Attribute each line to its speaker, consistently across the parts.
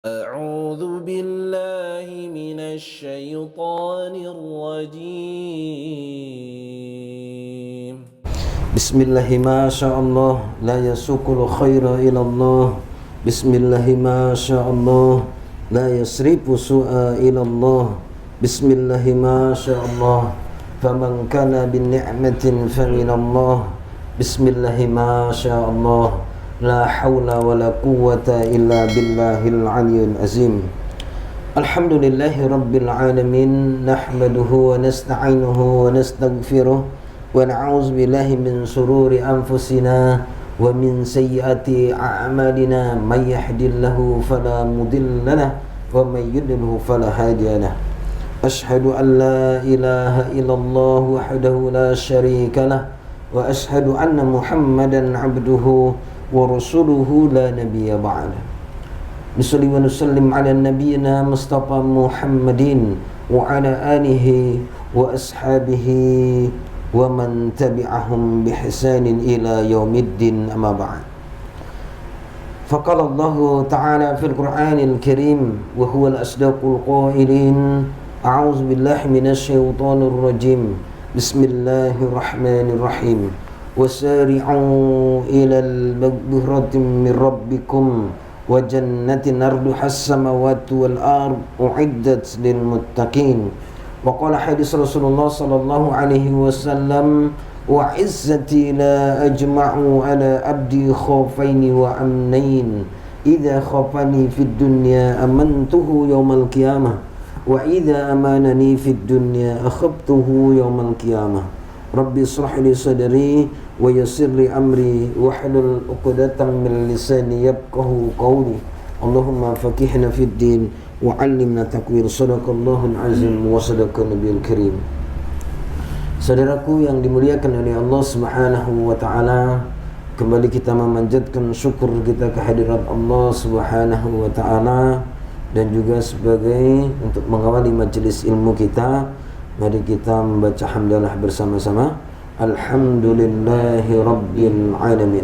Speaker 1: أعوذ بالله من الشيطان الرجيم. بسم الله ما شاء الله لا يسوق الخير إلى الله. بسم الله ما شاء الله لا يصرف سوء إلى الله. بسم الله ما شاء الله فمن كان بنعمة فمن الله. بسم الله ما شاء الله لا حول ولا قوة إلا بالله العلي العظيم. الحمد لله رب العالمين نحمده ونستعينه ونستغفره ونعوذ بالله من شرور أنفسنا ومن سيئات أعمالنا من يهد الله فلا مضل له ومن يضلل فلا هادي له. أشهد أن لا إله إلا الله وحده لا شريك له وأشهد أن محمدا عبده ورسوله لا نبي بعده. نصلي ونسلم على نبينا مصطفى محمد وعلى آله وأصحابه ومن تبعهم بإحسان إلى يوم الدين أما بعد. فقال الله تعالى في القرآن الكريم وهو الأصدق القائلين أعوذ بالله من الشيطان الرجيم بسم الله الرحمن الرحيم وسارعوا إلى المغفرة من ربكم وجنة أرضها السماوات والأرض أعدت للمتقين. وقال حديث رسول الله صلى الله عليه وسلم وعزتي لا أجمع على عبدي خوفين وأمنين إذا خافني في الدنيا أمنته يوم القيامة وإذا أمانني في الدنيا أخبته يوم القيامة. Rabbi israh li sadri wa yassir li amri wahlul 'uqdatam min lisani yafqahu qawli. Allahumma faqihna fid din wa 'allimna ta'wil. Shadaqallahul azim wa sadaqa nabiyul karim. Saudaraku yang dimuliakan oleh Allah Subhanahu wa taala, kembali kita memanjatkan syukur kita kehadirat Allah Subhanahu wa taala dan juga sebagai untuk mengawali majelis ilmu kita. Mari kita membaca hamdalah bersama-sama. Alhamdulillahi Rabbil Alamin.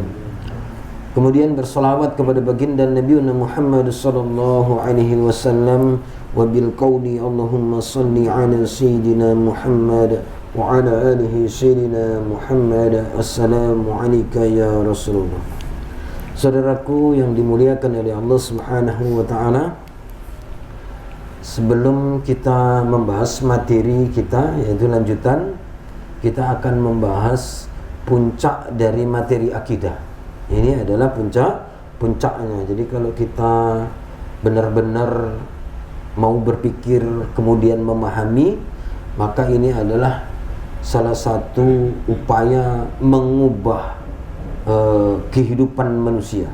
Speaker 1: Kemudian bersolawat kepada baginda Nabi Muhammad sallallahu alaihi wasallam wa bil qawli Allahumma salli ala sayyidina Muhammad wa ala alihi sayyidina Muhammad. Assalamu alayka ya Rasulullah. Saudaraku yang dimuliakan oleh Allah Subhanahu wa taala, sebelum kita membahas materi kita, yaitu lanjutan, kita akan membahas puncak dari materi akidah. Ini adalah puncaknya. Jadi kalau kita benar-benar mau berpikir kemudian memahami, maka ini adalah salah satu upaya mengubah kehidupan manusia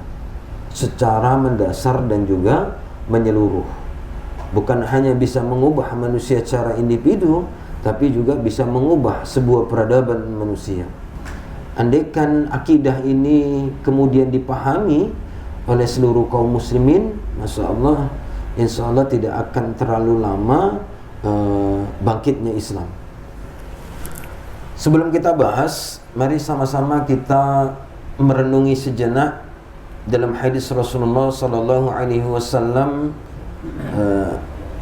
Speaker 1: secara mendasar dan juga menyeluruh. Bukan hanya bisa mengubah manusia secara individu, tapi juga bisa mengubah sebuah peradaban manusia. Andaikan akidah ini kemudian dipahami oleh seluruh kaum muslimin, Masya Allah, insya Allah tidak akan terlalu lama bangkitnya Islam. Sebelum kita bahas, mari sama-sama kita merenungi sejenak dalam hadis Rasulullah sallallahu alaihi wasallam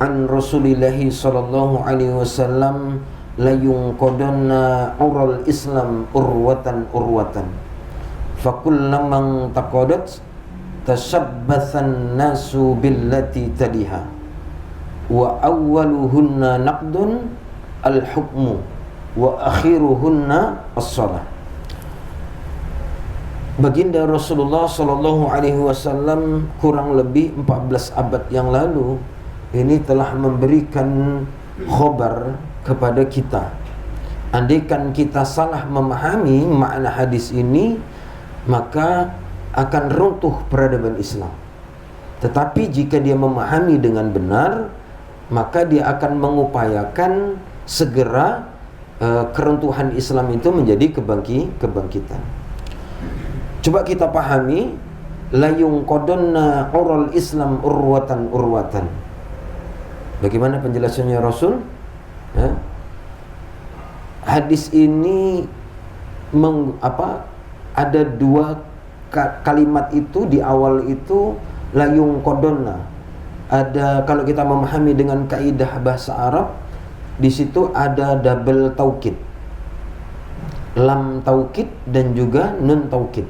Speaker 1: an Rasulillahi sallallahu alaihi wasallam la yunqadanna ural Islam urwatan fakullaman taqadat tashabbathan nasu billati taliha wa awwaluhunna naqdun al-hukmu wa akhiruhunna as-salah. Baginda Rasulullah sallallahu alaihi wasallam kurang lebih 14 abad yang lalu ini telah memberikan khobar kepada kita. Andaikan kita salah memahami makna hadis ini, maka akan runtuh peradaban Islam. Tetapi jika dia memahami dengan benar, maka dia akan mengupayakan segera keruntuhan Islam itu menjadi kebangkitan. Coba kita pahami, la yunqadanna ural Islam urwatan. Bagaimana penjelasannya Rasul? Hadis ini ada dua kalimat itu di awal itu la yunqadanna. Ada, kalau kita memahami dengan kaidah bahasa Arab, di situ ada double taukid, lam taukid dan juga nun taukid.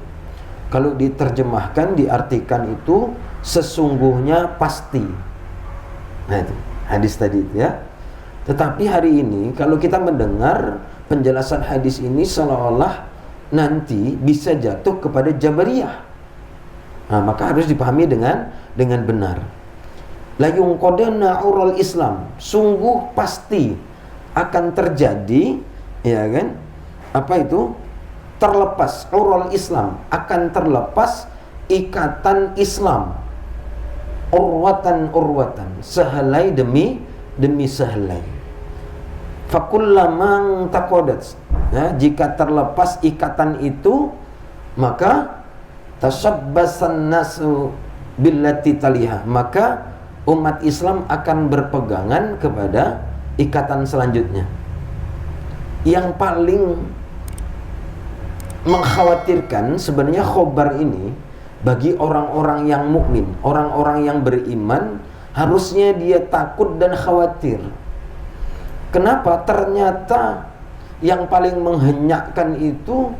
Speaker 1: Kalau diterjemahkan, diartikan itu sesungguhnya pasti. Nah itu hadis tadi ya. Tetapi hari ini kalau kita mendengar penjelasan hadis ini seolah-olah nanti bisa jatuh kepada Jabariyah. Nah, maka harus dipahami dengan benar. La yunqadana ural Islam, sungguh pasti akan terjadi, ya kan? Apa itu? Terlepas ural Islam, akan terlepas ikatan Islam. Urwatan, sehelai demi sehelai. Fakullamang taqadat, ya, jika terlepas ikatan itu, maka tashabbasan nasu billati taliha, maka umat Islam akan berpegangan kepada ikatan selanjutnya. Yang paling mengkhawatirkan sebenarnya khobar ini bagi orang-orang yang mukmin, orang-orang yang beriman, harusnya dia takut dan khawatir. Kenapa? Ternyata yang paling menghenyakkan itu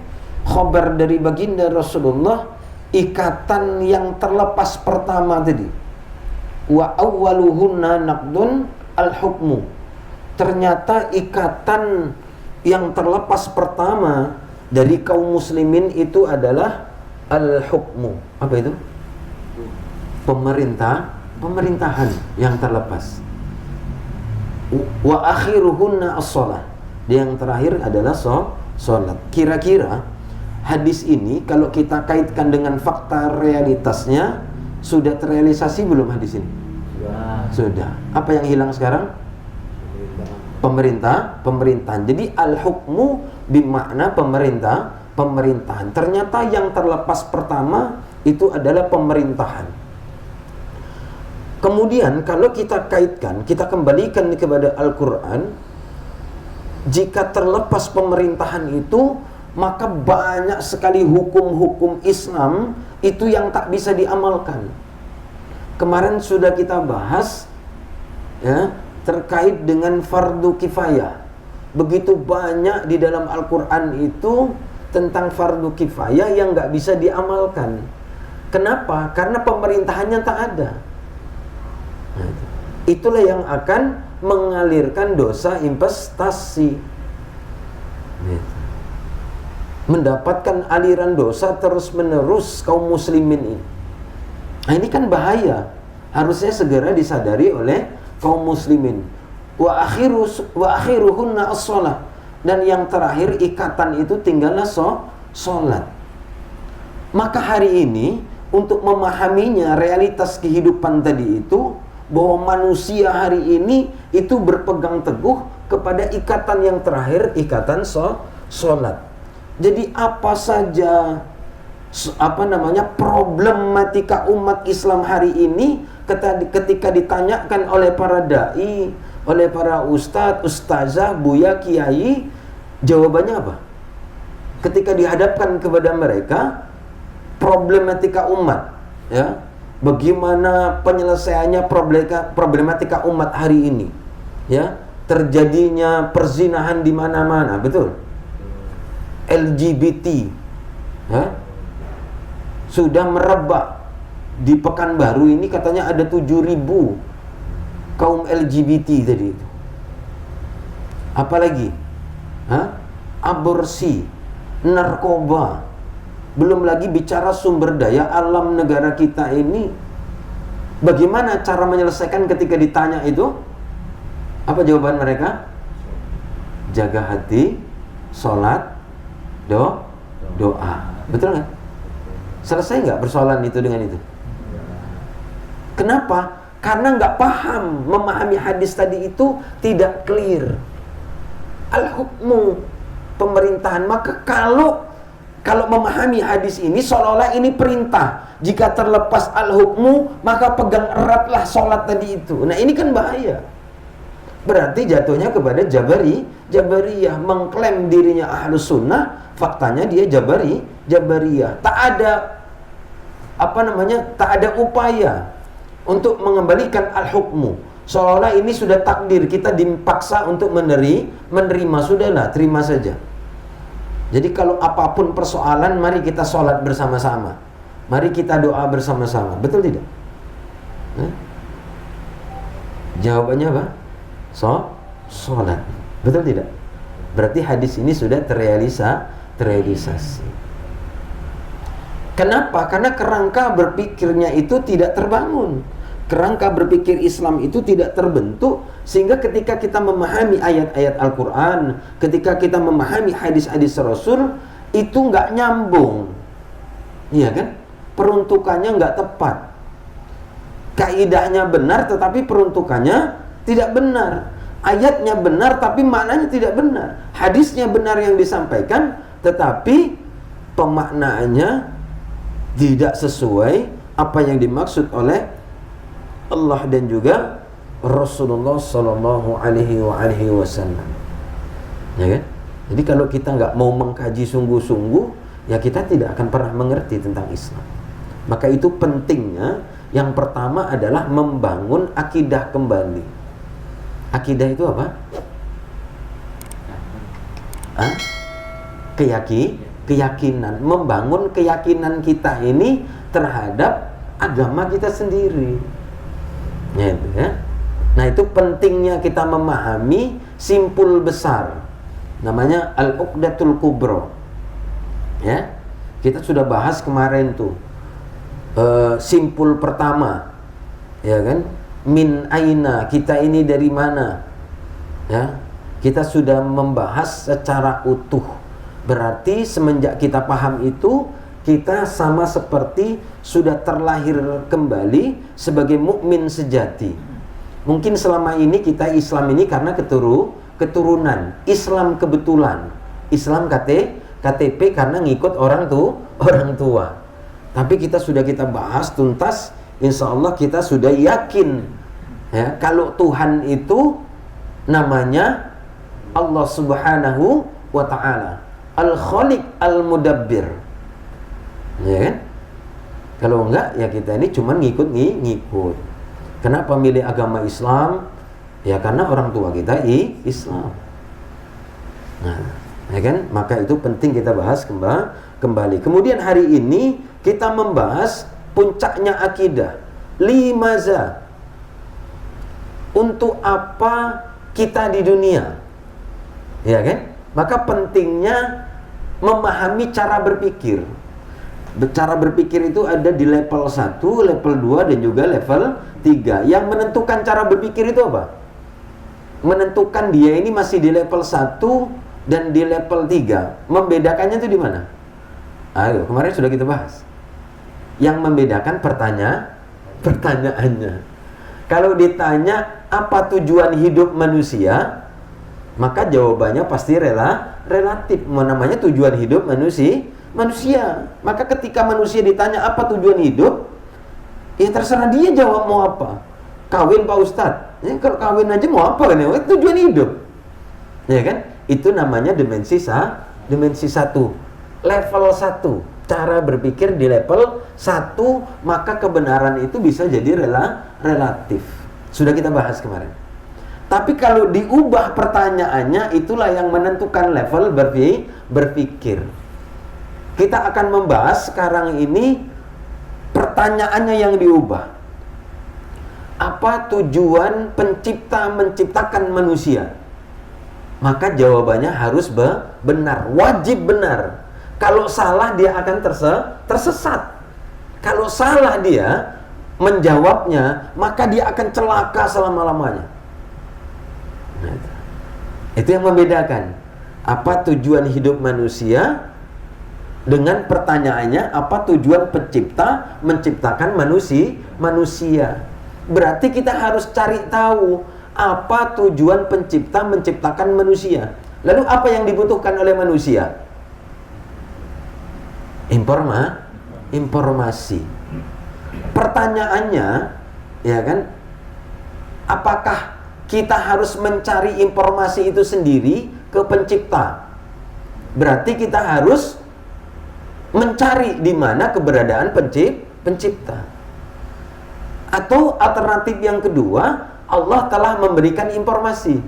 Speaker 1: khobar dari baginda Rasulullah, ikatan yang terlepas pertama tadi. Wa awwaluhunna naqdun al-hukmu. Ternyata ikatan yang terlepas pertama dari kaum muslimin itu adalah al-hukmu. Apa itu? Pemerintahan yang terlepas. Wa akhiruhunna as-shalah. Yang terakhir adalah salat. Kira-kira hadis ini kalau kita kaitkan dengan fakta realitasnya, sudah terrealisasi belum hadis ini? Sudah. Apa yang hilang sekarang? Pemerintahan. Jadi al-hukmu bermakna pemerintahan. Ternyata yang terlepas pertama itu adalah pemerintahan. Kemudian kalau kita kaitkan, kita kembalikan kepada Al-Quran, jika terlepas pemerintahan itu, maka banyak sekali hukum-hukum Islam itu yang tak bisa diamalkan. Kemarin sudah kita bahas ya, terkait dengan fardu kifayah. Begitu banyak di dalam Al-Quran itu tentang fardu kifayah yang nggak bisa diamalkan. Kenapa? Karena pemerintahannya tak ada. Nah, itulah yang akan mengalirkan dosa investasi. Mendapatkan aliran dosa terus-menerus kaum muslimin ini. Nah, ini kan bahaya. Harusnya segera disadari oleh kaum muslimin. Wa akhiruhunna as-shalah. Dan yang terakhir ikatan itu tinggallah sholat. Maka hari ini untuk memahaminya realitas kehidupan tadi itu, bahwa manusia hari ini itu berpegang teguh kepada ikatan yang terakhir, ikatan sholat. Jadi apa saja problematika umat Islam hari ini ketika ditanyakan oleh para dai, oleh para ustadz, ustazah, buya, kiai, jawabannya apa? Ketika dihadapkan kepada mereka problematika umat, ya, bagaimana penyelesaiannya problematika umat hari ini, ya, terjadinya perzinahan di mana-mana, betul? LGBT, ya, sudah merebak di Pekanbaru ini, katanya ada 7.000 kaum LGBT tadi itu. Apalagi aborsi, narkoba, belum lagi bicara sumber daya alam negara kita ini. Bagaimana cara menyelesaikan ketika ditanya itu? Apa jawaban mereka? Jaga hati, sholat, doa. Betul nggak? Selesai nggak persoalan itu dengan itu? Kenapa? Karena nggak paham, memahami hadis tadi itu tidak clear. Al-hukmu, pemerintahan. Maka kalau memahami hadis ini seolah-olah ini perintah. Jika terlepas al-hukmu, maka pegang eratlah sholat tadi itu. Nah, ini kan bahaya. Berarti jatuhnya kepada Jabariyah, mengklaim dirinya Ahlus Sunnah, faktanya dia Jabariyah. Tak ada tak ada upaya untuk mengembalikan al-hukmu. Seolah-olah ini sudah takdir, kita dipaksa untuk menerima, sudahlah, terima saja. Jadi kalau apapun persoalan, mari kita sholat bersama-sama. Mari kita doa bersama-sama. Betul tidak? Jawabannya apa? Sholat. Betul tidak? Berarti hadis ini sudah terrealisasi. Kenapa? Karena kerangka berpikirnya itu tidak terbangun. Kerangka berpikir Islam itu tidak terbentuk, sehingga ketika kita memahami ayat-ayat Al-Quran, ketika kita memahami hadis-hadis Rasul, itu nggak nyambung. Iya kan? Peruntukannya nggak tepat. Kaidahnya benar tetapi peruntukannya tidak benar. Ayatnya benar tapi maknanya tidak benar. Hadisnya benar yang disampaikan tetapi pemaknaannya tidak sesuai apa yang dimaksud oleh Allah dan juga Rasulullah Sallallahu Alaihi Wasallam. Ya kan? Jadi kalau kita nggak mau mengkaji sungguh-sungguh, ya kita tidak akan pernah mengerti tentang Islam. Maka itu pentingnya. Yang pertama adalah membangun akidah kembali. Akidah itu apa? Keyakinan. Membangun keyakinan kita ini terhadap agama kita sendiri. Ya. Nah itu pentingnya kita memahami simpul besar. Namanya Al-Uqdatul Kubra. Ya, kita sudah bahas kemarin tuh. Simpul pertama, ya kan? Min aina, kita ini dari mana? Ya, kita sudah membahas secara utuh. Berarti semenjak kita paham itu, kita sama seperti sudah terlahir kembali sebagai mukmin sejati. Mungkin selama ini kita Islam ini karena keturunan, Islam kebetulan, Islam KTP karena ngikut orang tua. Tapi kita bahas tuntas, insya Allah kita sudah yakin ya, kalau Tuhan itu namanya Allah Subhanahu wa Ta'ala, Al-Khaliq Al-Mudabbir. Ya kan? Kalau enggak ya kita ini cuma ngikut. Kenapa milih agama Islam? Ya karena orang tua kita Islam. Nah, ya kan? Maka itu penting kita bahas kembali. Kemudian hari ini kita membahas puncaknya akidah. Limaza? Untuk apa kita di dunia? Ya kan? Maka pentingnya memahami cara berpikir. Cara berpikir itu ada di level 1, level 2 dan juga level 3. Yang menentukan cara berpikir itu apa? Menentukan dia ini masih di level 1 dan di level 3. Membedakannya itu di mana? Ayo, kemarin sudah kita bahas. Yang membedakan pertanyaannya. Kalau ditanya apa tujuan hidup manusia, maka jawabannya pasti relatif. Namanya tujuan hidup manusia. Maka ketika manusia ditanya apa tujuan hidup, ya terserah dia jawab mau apa. Kawin Pak Ustadz, ya, kalau kawin aja mau apa kan ya? Tujuan hidup, ya kan? Itu namanya dimensi 1, level 1. Cara berpikir di level 1, maka kebenaran itu bisa jadi relatif. Sudah kita bahas kemarin. Tapi kalau diubah pertanyaannya, itulah yang menentukan level berpikir. Kita akan membahas sekarang ini pertanyaannya yang diubah. Apa tujuan pencipta menciptakan manusia? Maka jawabannya harus benar, wajib benar. Kalau salah dia akan tersesat. Kalau salah dia menjawabnya, maka dia akan celaka selama-lamanya. Nah, itu yang membedakan. Apa tujuan hidup manusia dengan pertanyaannya, apa tujuan pencipta menciptakan manusia? Berarti kita harus cari tahu apa tujuan pencipta menciptakan manusia. Lalu apa yang dibutuhkan oleh manusia? Informasi. Pertanyaannya, ya kan? Apakah kita harus mencari informasi itu sendiri ke pencipta? Berarti kita harus mencari di mana keberadaan pencipta. Atau alternatif yang kedua, Allah telah memberikan informasi.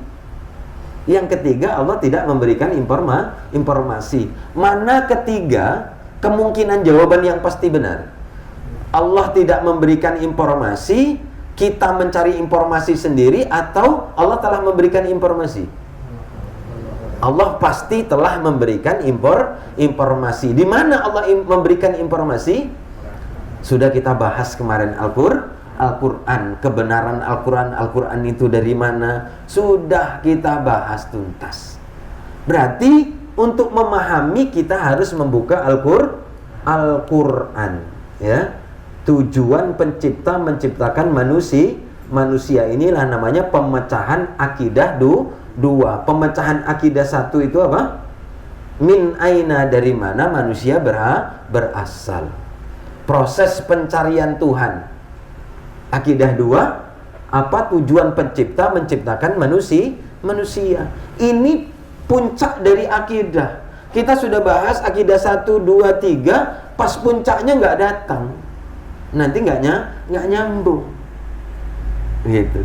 Speaker 1: Yang ketiga, Allah tidak memberikan informasi. Mana ketiga kemungkinan jawaban yang pasti benar? Allah tidak memberikan informasi, kita mencari informasi sendiri, atau Allah telah memberikan informasi? Allah pasti telah memberikan informasi. Di mana Allah memberikan informasi? Sudah kita bahas kemarin Al-Quran, kebenaran Al-Quran itu dari mana? Sudah kita bahas tuntas. Berarti untuk memahami kita harus membuka Al-Quran, ya. Tujuan pencipta menciptakan manusia inilah namanya pemecahan akidah dua. Pemecahan akidah satu itu apa? Min aina, dari mana manusia berasal. Proses pencarian Tuhan. Akidah dua, apa tujuan pencipta menciptakan manusia. Ini puncak dari akidah. Kita sudah bahas akidah 1, 2, 3, pas puncaknya nggak datang. Nanti nggak nyambung. Gitu.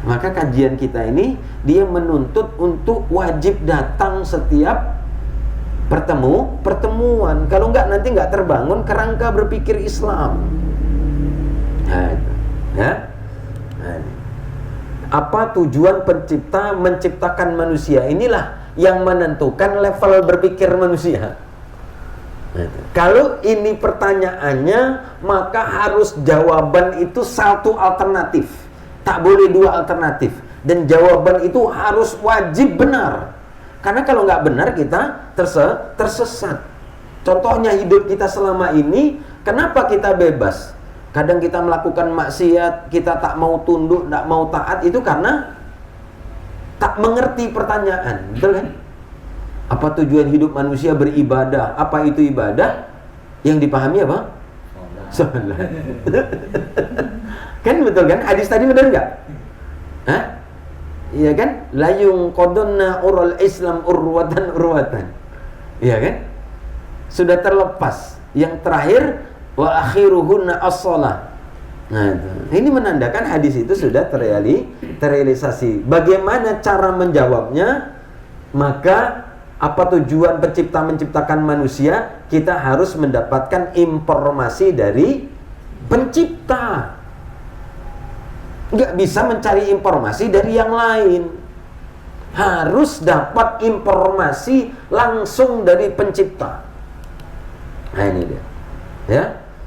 Speaker 1: Maka kajian kita ini dia menuntut untuk wajib datang setiap pertemuan. Kalau nggak nanti nggak terbangun kerangka berpikir Islam. Nah, itu. Ya. Nah, apa tujuan pencipta menciptakan manusia? Inilah yang menentukan level berpikir manusia. Nah, kalau ini pertanyaannya, maka harus jawaban itu satu alternatif, tak boleh dua alternatif, dan jawaban itu harus wajib benar. Karena kalau nggak benar kita tersesat. Contohnya hidup kita selama ini, kenapa kita bebas? Kadang kita melakukan maksiat, kita tak mau tunduk, tak mau taat, itu karena tak mengerti pertanyaan. Betul kan? Apa tujuan hidup manusia beribadah? Apa itu ibadah? Yang dipahami apa? Salat. Kan betul kan? Hadis tadi benar nggak? Hah? Iya kan? Layung qadunna ural Islam urwatan. Iya kan? Sudah terlepas. Yang terakhir wa akhiruhunna as-shalah. Nah, ini menandakan hadis itu sudah terrealisasi. Bagaimana cara menjawabnya? Maka apa tujuan pencipta menciptakan manusia? Kita harus mendapatkan informasi dari pencipta. Nggak bisa mencari informasi dari yang lain. Harus dapat informasi langsung dari pencipta. Nah, ini dia. Ya.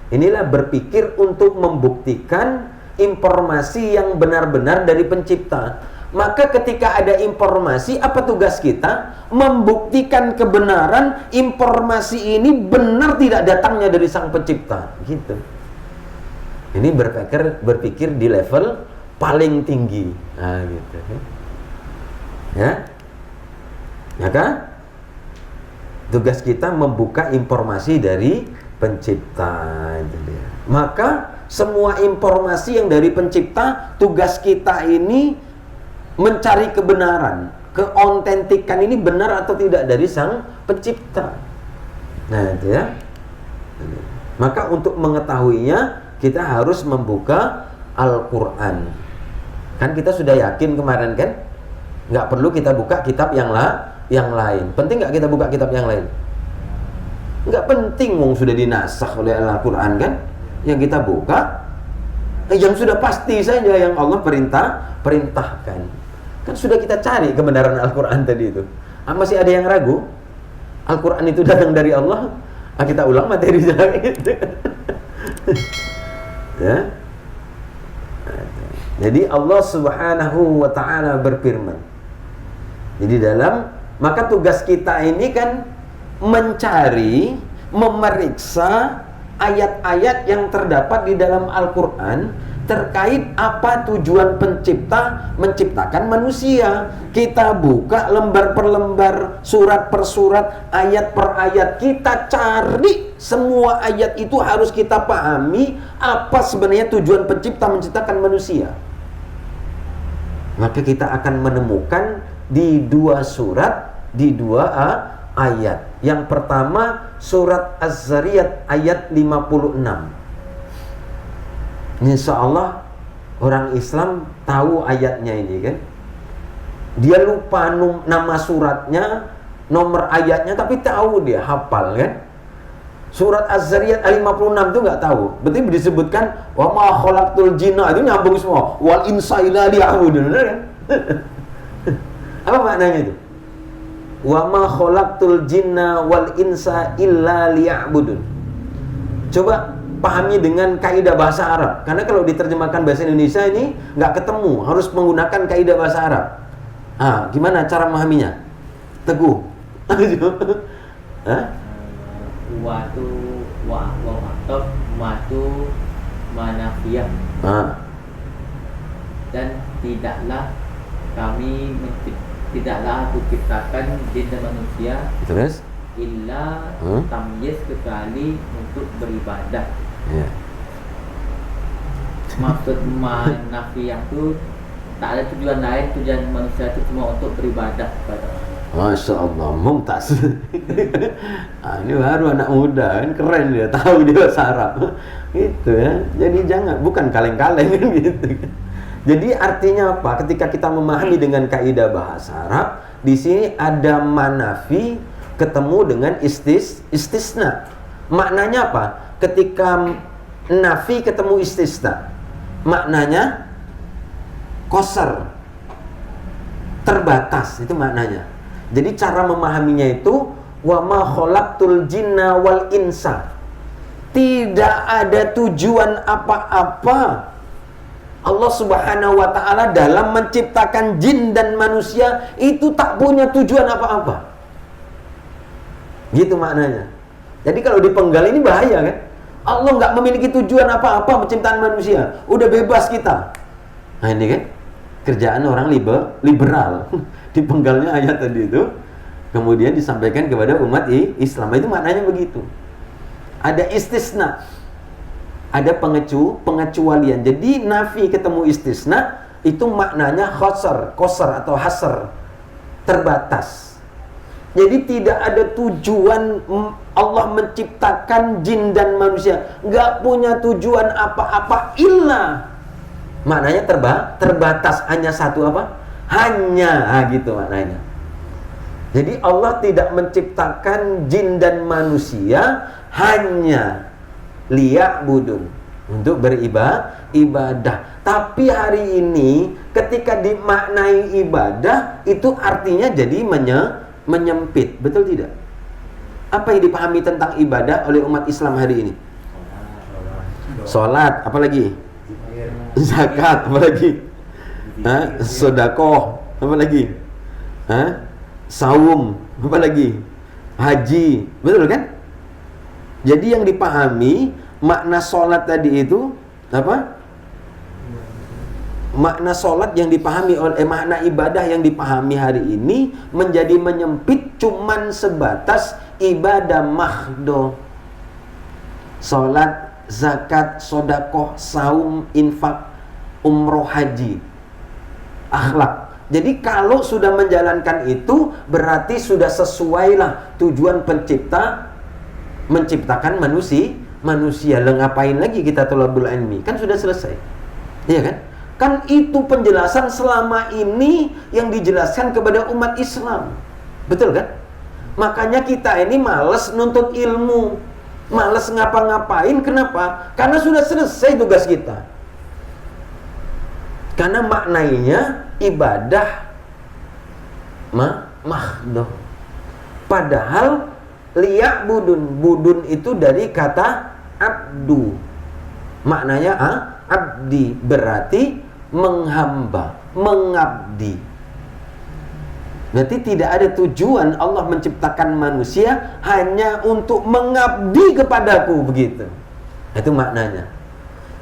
Speaker 1: Inilah berpikir untuk membuktikan informasi yang benar-benar dari pencipta. Maka ketika ada informasi, apa tugas kita? Membuktikan kebenaran informasi ini benar tidak datangnya dari sang pencipta. Gitu. Ini berpikir di level paling tinggi. Nah, gitu. Ya. Maka tugas kita membuka informasi dari pencipta. Itu dia. Maka semua informasi yang dari pencipta, tugas kita ini mencari kebenaran, keautentikan ini benar atau tidak dari sang pencipta. Nah, itu ya. Maka untuk mengetahuinya kita harus membuka Al-Quran. Kan kita sudah yakin kemarin kan, nggak perlu kita buka kitab yang lain. Penting nggak kita buka kitab yang lain? Nggak penting, wong sudah dinasakh oleh Al-Quran kan. Yang kita buka yang sudah pasti saja, yang Allah perintahkan. Kan sudah kita cari kebenaran Al-Quran tadi itu. Masih ada yang ragu Al-Quran itu datang dari Allah? Kita ulang materi itu. Ya. Jadi Allah Subhanahu wa ta'ala berfirman. Jadi maka tugas kita ini kan mencari, memeriksa ayat-ayat yang terdapat di dalam Al-Quran terkait apa tujuan pencipta menciptakan manusia. Kita buka lembar per lembar, surat per surat, ayat per ayat. Kita cari semua ayat itu, harus kita pahami apa sebenarnya tujuan pencipta menciptakan manusia. Maka kita akan menemukan di dua surat, di dua ayat. Yang pertama surat Az-Zariyat ayat 56. Insya Allah Orang Islam tahu ayatnya ini kan. Dia lupa nama suratnya, nomor ayatnya, tapi tahu dia, hafal kan. Surat Az-Zariyat ayat 56 itu nggak tahu. Berarti disebutkan wa ma khalaqtul jinna, itu nyambung semua. Wal insa illa liya'budun, benar kan? Apa maknanya itu? Wa ma khalaqtul jinna wal insa illa liya'budun. Coba pahami dengan kaidah bahasa Arab. Karena kalau diterjemahkan bahasa Indonesia ini nggak ketemu, harus menggunakan kaidah bahasa Arab. Gimana cara memahaminya? Teguh.
Speaker 2: Watu wa'atof matu manafiyah. Dan tidaklah aku ciptakan jin dan manusia
Speaker 1: Terus?
Speaker 2: illa tamyiz, kecuali untuk beribadah. Maksud manafiyah itu tak ada tujuan lain, tujuan manusia itu cuma untuk beribadah kepada Allah.
Speaker 1: Masya Allah, mumtaz. Ini baru anak muda kan, keren dia, tahu dia bahasa Arab. Gitu ya. Jadi bukan kaleng-kaleng kan gitu. Jadi artinya apa? Ketika kita memahami dengan kaidah bahasa Arab, di sini ada manafi ketemu dengan istisna. Maknanya apa? Ketika nafi ketemu istisna, maknanya qasar, terbatas, itu maknanya. Jadi cara memahaminya itu wa ma khalaqtul jinna wal insa. Tidak ada tujuan apa-apa Allah Subhanahu wa ta'ala dalam menciptakan jin dan manusia, itu tak punya tujuan apa-apa. Gitu maknanya. Jadi kalau dipenggal ini bahaya kan? Allah nggak memiliki tujuan apa-apa penciptaan manusia. Udah bebas kita. Nah ini kan kerjaan orang liberal. Dipenggalnya ayat tadi itu, kemudian disampaikan kepada umat Islam. Itu maknanya begitu. Ada istisna, ada pengecualian. Jadi nafi ketemu istisna itu maknanya qasar atau hasr, terbatas. Jadi tidak ada tujuan Allah menciptakan jin dan manusia, nggak punya tujuan apa-apa illa, maknanya terbatas, hanya satu apa? Hanya, gitu maknanya. Jadi Allah tidak menciptakan jin dan manusia hanya liya'budun, untuk beribadah. Tapi hari ini ketika dimaknai ibadah, itu artinya jadi menyempit. Betul tidak? Apa yang dipahami tentang ibadah oleh umat Islam hari ini? Sholat, apalagi? Zakat, apalagi? Sedekah, apalagi? Saum, apalagi? Haji, betul kan? Jadi yang dipahami makna sholat tadi itu apa? Makna sholat yang dipahami oleh makna ibadah yang dipahami hari ini menjadi menyempit, cuman sebatas ibadah mahdo. Sholat, zakat, sodakoh, saum, infak, umroh, haji, akhlak. Jadi kalau sudah menjalankan itu, berarti sudah sesuailah tujuan pencipta menciptakan manusia. Ngapain lagi kita thalabul ilmi? Kan sudah selesai. Iya kan? Kan itu penjelasan selama ini yang dijelaskan kepada umat Islam. Betul kan? Makanya kita ini malas nuntut ilmu, malas ngapa-ngapain. Kenapa? Karena sudah selesai tugas kita. Karena maknanya ibadah mahdoh. Padahal budun itu dari kata abdu. Maknanya abdi, berarti menghamba, mengabdi. Berarti tidak ada tujuan Allah menciptakan manusia hanya untuk mengabdi kepadaku, begitu. Itu maknanya.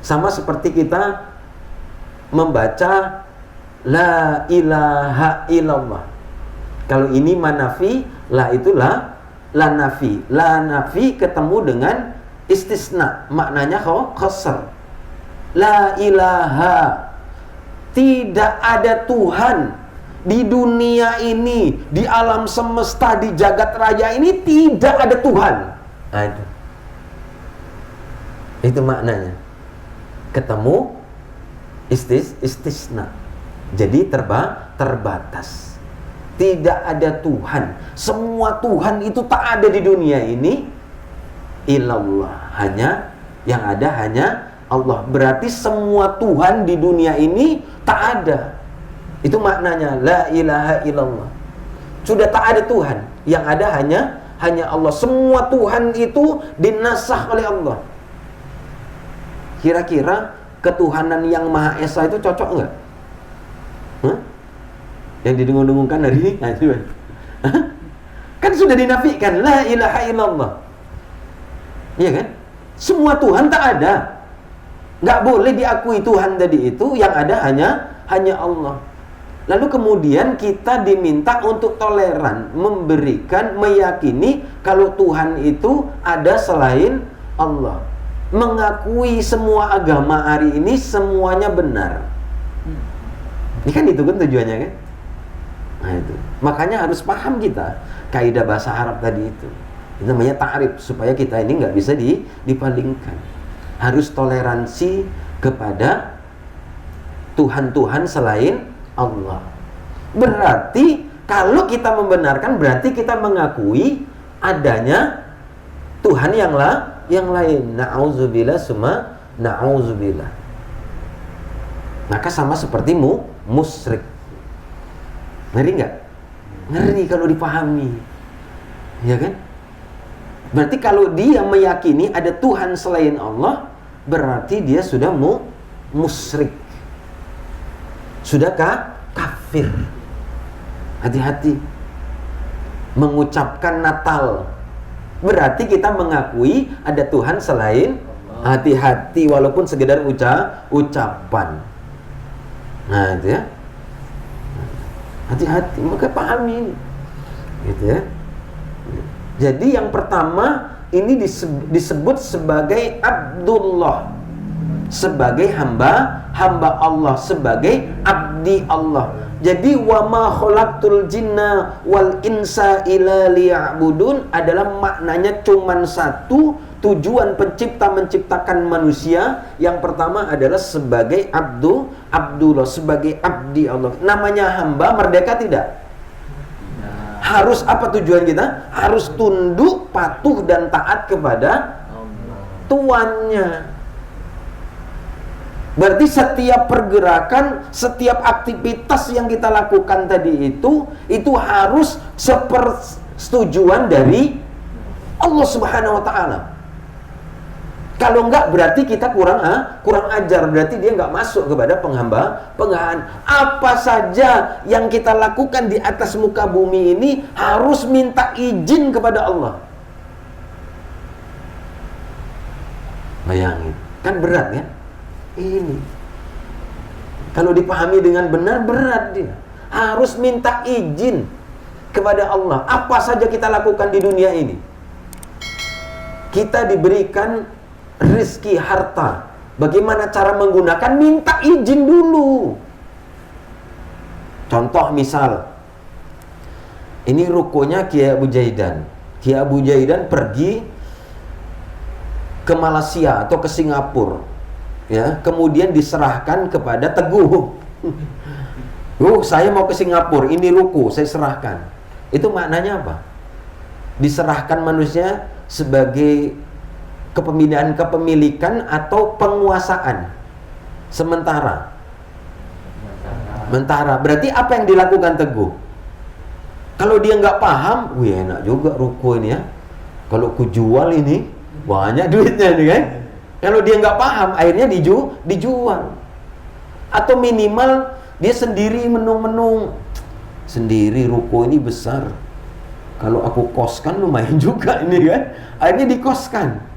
Speaker 1: Sama seperti kita membaca la ilaha illallah. Kalau ini manafi, la itulah la nafi. La nafi ketemu dengan istisna, maknanya qasar. La ilaha, tidak ada Tuhan di dunia ini, di alam semesta, di jagat raya ini tidak ada Tuhan. Itu maknanya. Ketemu Istisna. Jadi terbatas. Tidak ada Tuhan. Semua Tuhan itu tak ada di dunia ini. Illallah. Yang ada hanya Allah. Berarti semua Tuhan di dunia ini tak ada. Itu maknanya la ilaha illallah. Sudah tak ada Tuhan. Yang ada hanya Allah. Semua Tuhan itu dinasah oleh Allah. Kira-kira ketuhanan yang Maha Esa itu cocok enggak? Yang didengung-dengungkan hari ini? Nah, coba. Kan sudah dinafikan la ilaha illallah. Iya kan? Semua Tuhan tak ada. Nggak boleh diakui Tuhan tadi itu. Yang ada hanya Allah. Lalu kemudian kita diminta untuk toleran, memberikan, meyakini kalau Tuhan itu ada selain Allah. Mengakui semua agama hari ini semuanya benar. Ini kan itu kan tujuannya kan? Nah itu. Makanya harus paham kita kaidah bahasa Arab tadi itu. Itu namanya ta'rif, supaya kita ini nggak bisa dipalingkan. Harus toleransi kepada Tuhan-Tuhan selain Allah. Berarti kalau kita membenarkan, berarti kita mengakui adanya Tuhan yang lain. Na'udzubillah summa na'udzubillah. Maka sama seperti musyrik. Ngeri nggak? Ngeri kalau dipahami. Ya kan? Berarti kalau dia meyakini ada Tuhan selain Allah, berarti dia sudah musyrik. Sudahkah kafir? Hati-hati. Mengucapkan Natal, berarti kita mengakui ada Tuhan selain. Hati-hati, walaupun sekedar ucapan. Nah itu ya. Hati-hati, maka pahami gitu ya. Jadi yang pertama ini disebut sebagai Abdullah, sebagai hamba Allah, sebagai abdi Allah. Jadi wa ma khalaqtul jinna wal insa illa liya'budun adalah maknanya cuman satu. Tujuan pencipta menciptakan manusia yang pertama adalah sebagai Abdullah, sebagai abdi Allah. Namanya hamba, merdeka tidak? Harus apa tujuan kita? Harus tunduk, patuh dan taat kepada tuannya. Berarti setiap pergerakan, setiap aktivitas yang kita lakukan tadi itu harus sepersetujuan dari Allah Subhanahu wa taala. Kalau enggak berarti kita kurang ajar, berarti dia enggak masuk kepada penghambaan. Apa saja yang kita lakukan di atas muka bumi ini harus minta izin kepada Allah. Bayangin, kan berat ya? Ini kalau dipahami dengan benar, berat dia. Harus minta izin kepada Allah. Apa saja kita lakukan di dunia ini, kita diberikan rizki, harta. Bagaimana cara menggunakan? Minta izin dulu. Contoh misal, ini rukonya Kiai Abu Jaidan. Kiai Abu Jaidan pergi ke Malaysia atau ke Singapura, ya, kemudian diserahkan kepada Teguh. Saya mau ke Singapura, ini ruko, saya serahkan. Itu maknanya apa? Diserahkan manusia sebagai kepemilikan atau penguasaan sementara. Berarti apa yang dilakukan Teguh? Kalau dia nggak paham, wih enak juga ruko ini ya. Kalau ku jual ini banyak duitnya nih kan. Kalau dia nggak paham, akhirnya dijual. Atau minimal dia sendiri menung-menung. Sendiri ruko ini besar. Kalau aku koskan lumayan juga ini kan. Akhirnya dikoskan.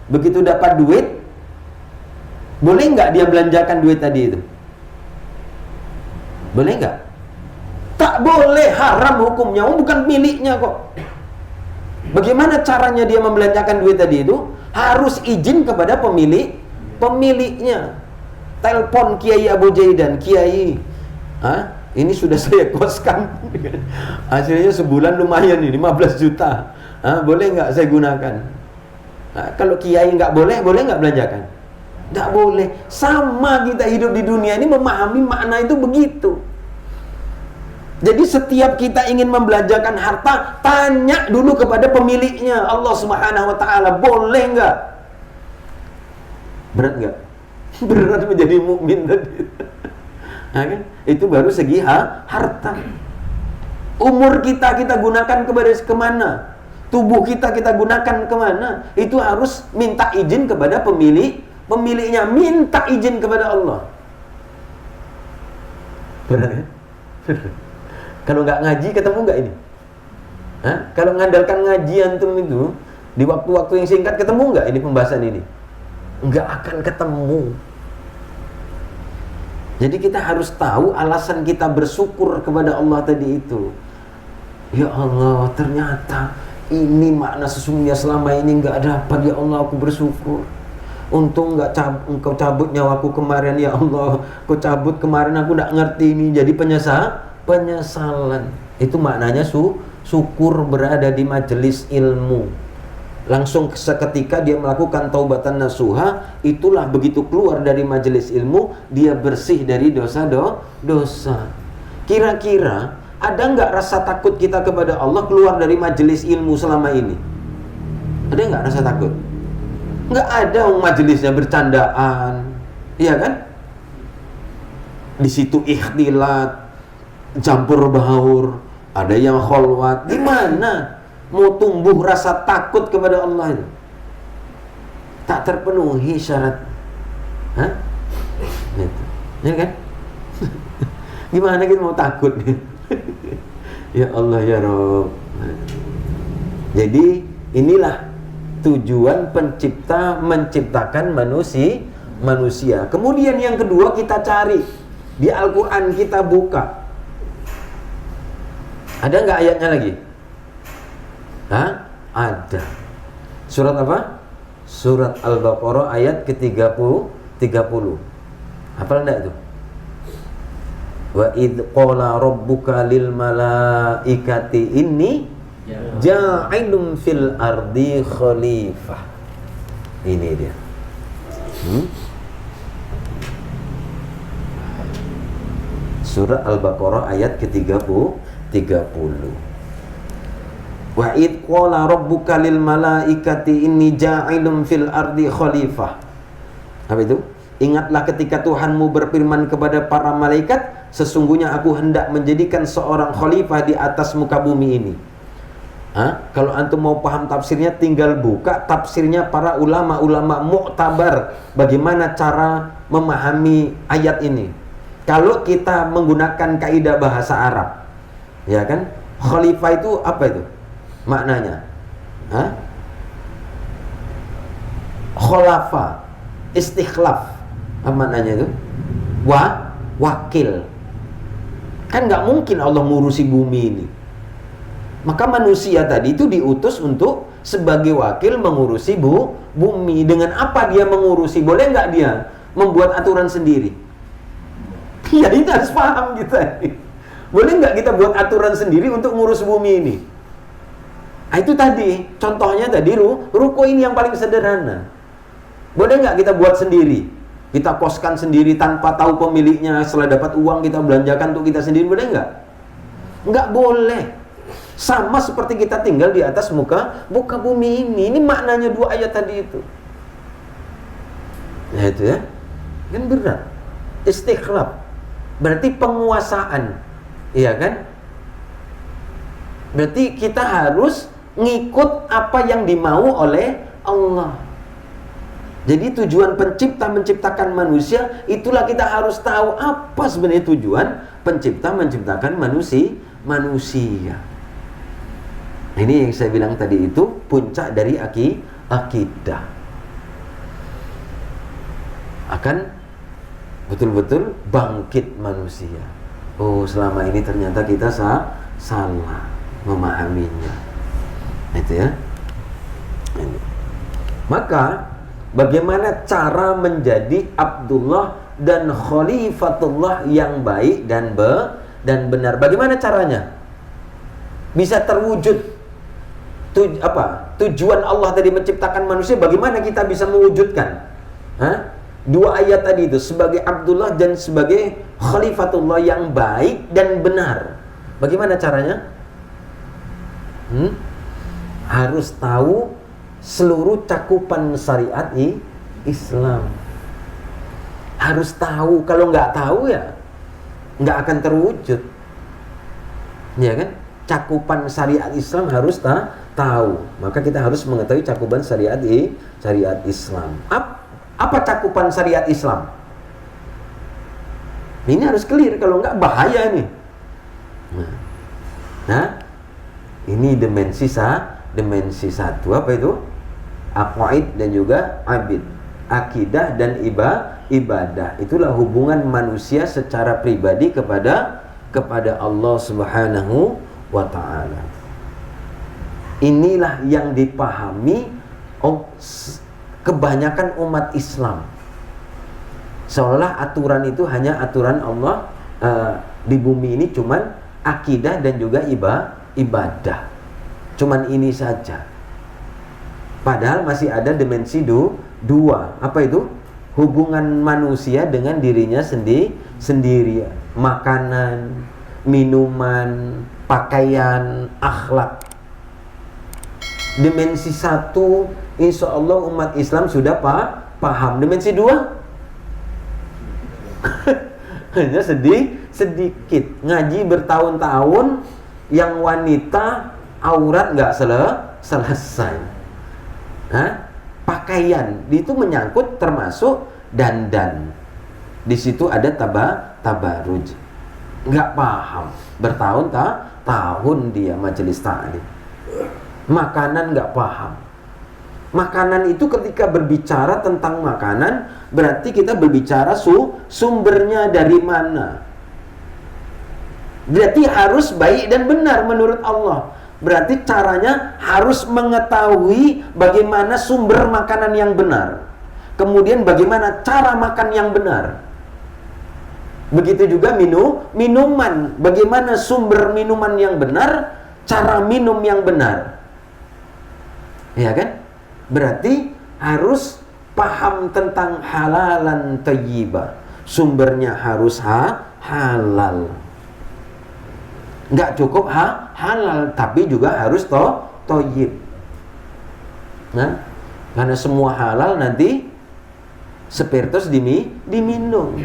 Speaker 1: Begitu dapat duit, boleh nggak dia belanjakan duit tadi itu? Boleh nggak? Tak boleh, haram hukumnya. Bukan miliknya kok. Bagaimana caranya dia membelanjakan duit tadi itu? Harus izin kepada pemiliknya. Telepon Kiai Abu Jaidan, Kiai, ini sudah saya koskan. Hasilnya sebulan lumayan nih, 15 juta. Boleh nggak saya gunakan? Kalau Kiai nggak boleh nggak belanjakan? Tidak boleh. Sama kita hidup di dunia ini memahami makna itu begitu. Jadi setiap kita ingin membelanjakan harta, tanya dulu kepada pemiliknya, Allah Subhanahu wa taala, boleh enggak? Berat enggak? Berat menjadi mukmin tadi. Nah, kan? Itu baru segi harta. Umur kita gunakan kepada kemana? Tubuh kita gunakan kemana? Itu harus minta izin kepada pemiliknya, minta izin kepada Allah. Benar ya? Kalau nggak ngaji, ketemu nggak ini? Hah? Kalau mengandalkan ngaji antum itu di waktu-waktu yang singkat, ketemu nggak ini pembahasan ini? Nggak akan ketemu. Jadi kita harus tahu alasan kita bersyukur kepada Allah tadi itu. Ya Allah, ternyata ini makna sesungguhnya selama ini nggak dapat. Ya Allah, aku bersyukur. Untung engkau cabut nyawaku kemarin. Ya Allah, kau cabut kemarin, aku nggak ngerti ini. Jadi penyesalan. Itu maknanya syukur berada di majelis ilmu. Langsung seketika dia melakukan taubatan nasuha. Itulah begitu keluar dari majelis ilmu, dia bersih dari dosa. Kira-kira ada nggak rasa takut kita kepada Allah keluar dari majelis ilmu selama ini? Ada nggak rasa takut? Nggak ada, majelisnya bercandaan, iya kan? Di situ ikhtilat, campur baur, ada yang kholwat. Gimana mau tumbuh rasa takut kepada Allah itu? Tak terpenuhi syarat. Hah? Gitu. Ya kan? Gimana kita mau takut? Ya Allah ya Rabb. Jadi inilah tujuan pencipta menciptakan manusia. Kemudian yang kedua, kita cari di Al-Quran, kita buka. Ada nggak ayatnya lagi? Hah? Ada. Surat apa? Surat Al-Baqarah ayat ke-30. Hafal enggak itu? Wa idh qala rabbuka lil malaikati inni ja'ilun fil ardi khalifah. Ini dia. Surah Al-Baqarah ayat ke-30. Wa idh qala rabbuka lil malaikati inni ja'ilun fil ardi khalifah. Apa itu? Ingatlah ketika Tuhanmu berfirman kepada para malaikat, sesungguhnya aku hendak menjadikan seorang khalifah di atas muka bumi ini. Kalau antum mau paham tafsirnya, tinggal buka tafsirnya para ulama-ulama muktabar, bagaimana cara memahami ayat ini. Kalau kita menggunakan kaidah bahasa Arab, ya kan, khalifah itu apa itu maknanya? Khulafa, istikhlaf, apa maknanya itu? Wakil. Kan nggak mungkin Allah ngurusi bumi ini. Maka manusia tadi itu diutus untuk sebagai wakil mengurusi bumi. Dengan apa dia mengurusi? Boleh nggak dia membuat aturan sendiri? Ya, itu harus paham kita. Boleh nggak kita buat aturan sendiri untuk ngurus bumi ini? Nah, itu tadi contohnya tadi ruko ini yang paling sederhana. Boleh nggak kita buat sendiri? Kita koskan sendiri tanpa tahu pemiliknya. Setelah dapat uang kita belanjakan untuk kita sendiri, boleh nggak? Nggak boleh. Sama seperti kita tinggal di atas muka bumi ini. Ini maknanya dua ayat tadi itu. Nah itu ya, kan berat. Istikhlaf berarti penguasaan, iya kan? Berarti kita harus ngikut apa yang dimau oleh Allah. Jadi tujuan pencipta menciptakan manusia, itulah kita harus tahu apa sebenarnya tujuan pencipta menciptakan manusia. Ini yang saya bilang tadi itu puncak dari akidah. Akan betul-betul bangkit manusia. Oh, selama ini ternyata kita salah memahaminya. Itu ya. Ini. Maka bagaimana cara menjadi Abdullah dan Khalifatullah yang baik dan benar? Bagaimana caranya? Bisa terwujud tujuan Allah tadi menciptakan manusia, bagaimana kita bisa mewujudkan? Dua ayat tadi itu sebagai Abdullah dan sebagai Khalifatullah yang baik dan benar. Bagaimana caranya? Harus tahu seluruh cakupan syariat Islam. Harus tahu. Kalau nggak tahu ya nggak akan terwujud. Ya kan? Cakupan syariat Islam harus tahu. Maka kita harus mengetahui cakupan syariat Islam. Apa cakupan syariat Islam? Ini harus clear, kalau enggak bahaya ini. Nah, ini dimensi satu. Apa itu? Aqaid dan juga abid. Akidah dan ibadah. Itulah hubungan manusia secara pribadi kepada Allah Subhanahu wa ta'ala. Inilah yang dipahami kebanyakan umat Islam. Seolah aturan itu hanya aturan Allah di bumi ini, cuman akidah dan juga ibadah. Cuman ini saja. Padahal masih ada dimensi dua. Apa itu? Hubungan manusia dengan dirinya sendiri. Makanan, minuman, pakaian, akhlak. Dimensi satu, insya Allah umat Islam sudah paham. Dimensi dua, hanya sedikit. Ngaji bertahun-tahun, yang wanita aurat nggak selesai. Pakaian itu menyangkut termasuk dandan. Di situ ada tabaruj. Nggak paham. Bertahun-tahun dia majelis ta'lim. Makanan nggak paham. Makanan itu ketika berbicara tentang makanan, berarti kita berbicara sumbernya dari mana. Berarti harus baik dan benar menurut Allah. Berarti caranya harus mengetahui bagaimana sumber makanan yang benar. Kemudian bagaimana cara makan yang benar. Begitu juga minuman. Bagaimana sumber minuman yang benar, cara minum yang benar. Ya kan? Berarti harus paham tentang halalan thayyibah. Sumbernya harus halal. Nggak cukup halal, tapi juga harus thayyib. Nah, karena semua halal nanti spiritus diminum.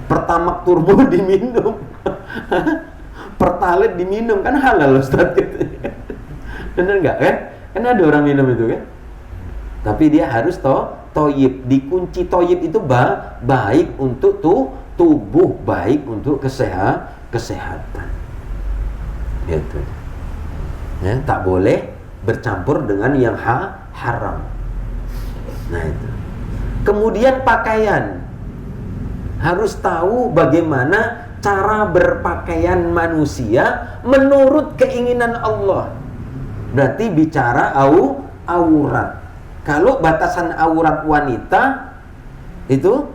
Speaker 1: Pertamax turbo diminum. Pertalite diminum, kan halal Ustaz. Bener nggak kan? Kan ada orang minum itu kan. Tapi dia harus thayyib. Dikunci thayyib itu baik untuk tubuh, baik untuk kesehatan. Gitu. Ya, tak boleh bercampur dengan yang haram. Nah itu. Kemudian pakaian. Harus tahu bagaimana cara berpakaian manusia menurut keinginan Allah. Berarti bicara aurat. Kalau batasan aurat wanita itu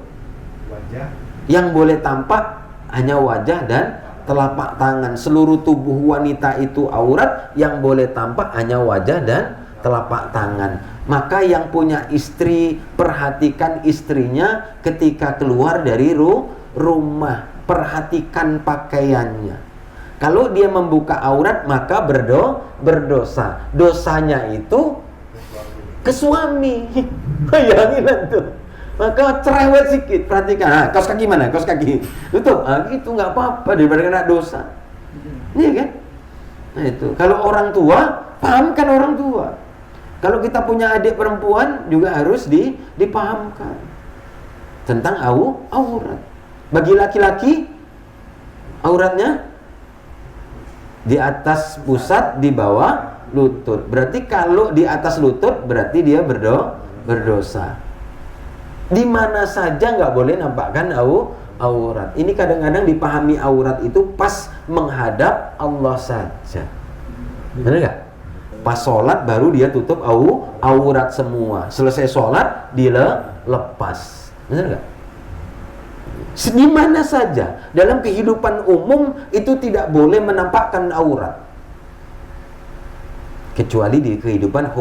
Speaker 1: wajah. Yang boleh tampak hanya wajah dan telapak tangan. Seluruh tubuh wanita itu aurat, yang boleh tampak hanya wajah dan telapak tangan. Maka yang punya istri, perhatikan istrinya ketika keluar dari rumah. Perhatikan pakaiannya. Kalau dia membuka aurat, maka berdosa. Dosanya itu ke suami. Bayangin tuh. Maka cerewet sedikit, perhatikan. Kaos kaki mana? Kaos kaki. Tutup. Itu nggak apa-apa daripada kena dosa. Iya kan? Nah itu. Kalau orang tua, pahamkan orang tua. Kalau kita punya adik perempuan, juga harus dipahamkan tentang aurat. Bagi laki-laki, auratnya di atas pusat, di bawah lutut. Berarti kalau di atas lutut, berarti dia berdosa. Di mana saja nggak boleh nampakkan aurat. Ini kadang-kadang dipahami aurat itu pas menghadap Allah saja. Benar nggak? Pas sholat baru dia tutup aurat semua. Selesai sholat dia lepas. Benar nggak? Di mana saja dalam kehidupan umum itu tidak boleh menampakkan aurat. Kecuali di kehidupan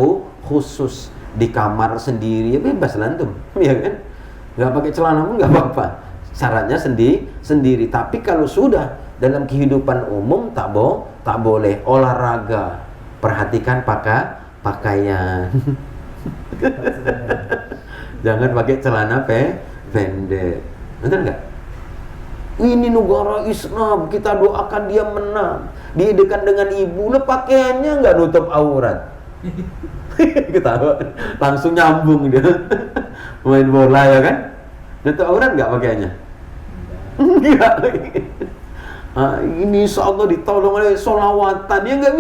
Speaker 1: khusus. Di kamar sendiri, ya bebas lantum, ya kan? nggak pakai celana pun nggak apa-apa. Syaratnya sendiri. Tapi kalau sudah dalam kehidupan umum tak boleh olahraga. Perhatikan pakaian. Jangan pakai celana pendek. Betul nggak? Ini negara Islam, kita doakan dia menang. Dia dekat dengan ibu, lah pakaiannya nggak nutup aurat. Ketawa, langsung nyambung dia. Main bola ya kan? Nutup aurat nggak pakaiannya? Enggak. Ini insya Allah ditolong oleh sholawatan. Ya nggak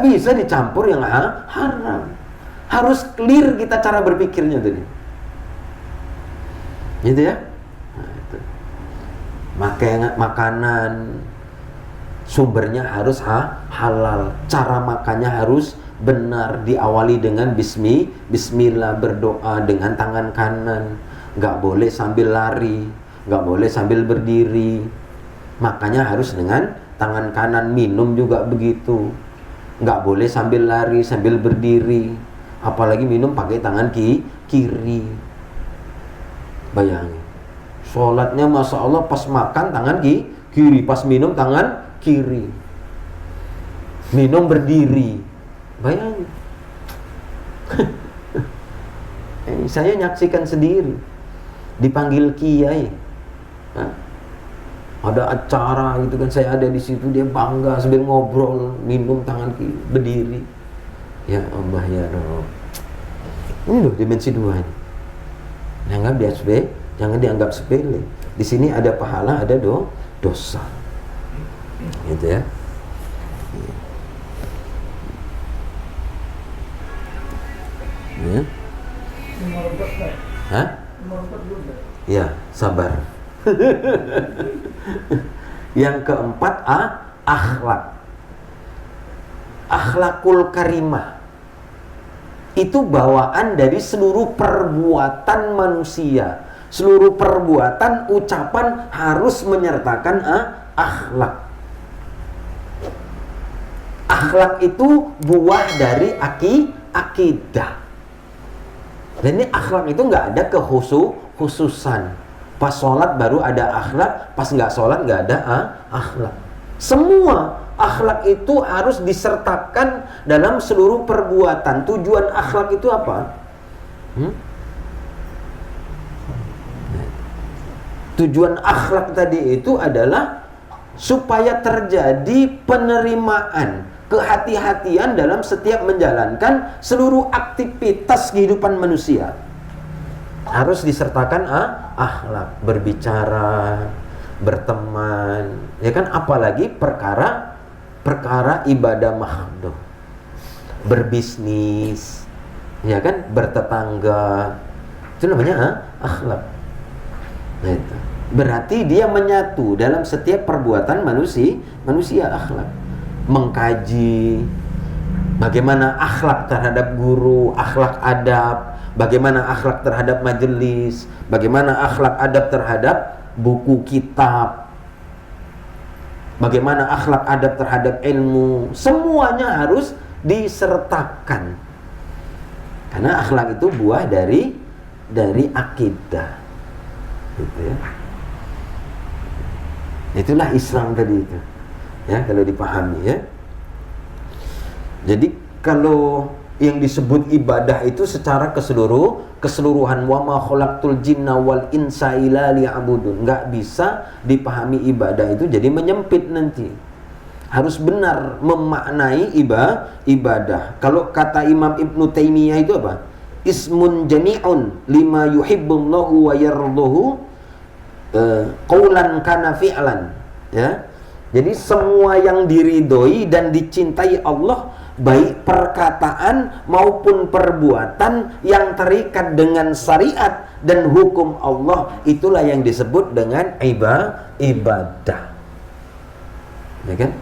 Speaker 1: bisa dicampur yang haram. Harus clear kita cara berpikirnya tadi. Gitu ya. Nah, itu. Makanan sumbernya harus halal. Cara makannya harus benar, diawali dengan bismillah, berdoa dengan tangan kanan. Nggak boleh sambil lari, nggak boleh sambil berdiri. Makannya harus dengan tangan kanan, minum juga begitu. Nggak boleh sambil lari, sambil berdiri. Apalagi minum pakai tangan kiri. Bayangin, sholatnya Masya Allah pas makan tangan kiri, pas minum tangan kiri. Minum berdiri. Bayangin. Saya nyaksikan sendiri. Dipanggil kiai. Ada acara gitu kan, saya ada di situ, dia bangga sambil ngobrol, minum tangan kiri, berdiri. Ya Allah ya Rabb. Ini loh dimensi 2 ini. Jangan dianggap sepele. Di sini ada pahala, ada dosa. Gitu ya. Ya. Hah? Ya, sabar. Yang keempat, akhlak. Akhlakul karimah. Itu bawaan dari seluruh perbuatan manusia. Seluruh perbuatan, ucapan harus menyertakan akhlak. Akhlak itu buah dari akidah. Dan ini akhlak itu nggak ada khususan. Pas sholat baru ada akhlak, pas nggak sholat nggak ada akhlak. Semua akhlak itu harus disertakan dalam seluruh perbuatan. Tujuan akhlak itu apa? Tujuan akhlak tadi itu adalah supaya terjadi penerimaan, kehati-hatian dalam setiap menjalankan seluruh aktivitas kehidupan manusia. Harus disertakan akhlak, berbicara, berteman, ya kan, apalagi perkara ibadah mahdoh, berbisnis, ya kan, bertetangga, itu namanya akhlak. Nah, itu berarti dia menyatu dalam setiap perbuatan manusia akhlak. Mengkaji bagaimana akhlak terhadap guru, akhlak adab, bagaimana akhlak terhadap majelis, bagaimana akhlak adab terhadap buku kitab, bagaimana akhlak adab terhadap ilmu. Semuanya harus disertakan. Karena akhlak itu buah dari akidah. Gitu ya. Itulah Islam tadi itu. Ya, kalau dipahami ya. Jadi kalau yang disebut ibadah itu secara keseluruhan, wa ma khalaqtul jinna wal insa illa liya'budun. Enggak bisa dipahami ibadah itu jadi menyempit nanti. Harus benar memaknai ibadah. Kalau kata Imam Ibnu Taimiyah itu apa? Ismun jami'un lima yuhibbullahu wa yarduhu qaulan kana fi'lan. Ya. Jadi semua yang diridhoi dan dicintai Allah, baik perkataan maupun perbuatan yang terikat dengan syariat dan hukum Allah, itulah yang disebut dengan ibadah. Ya kan?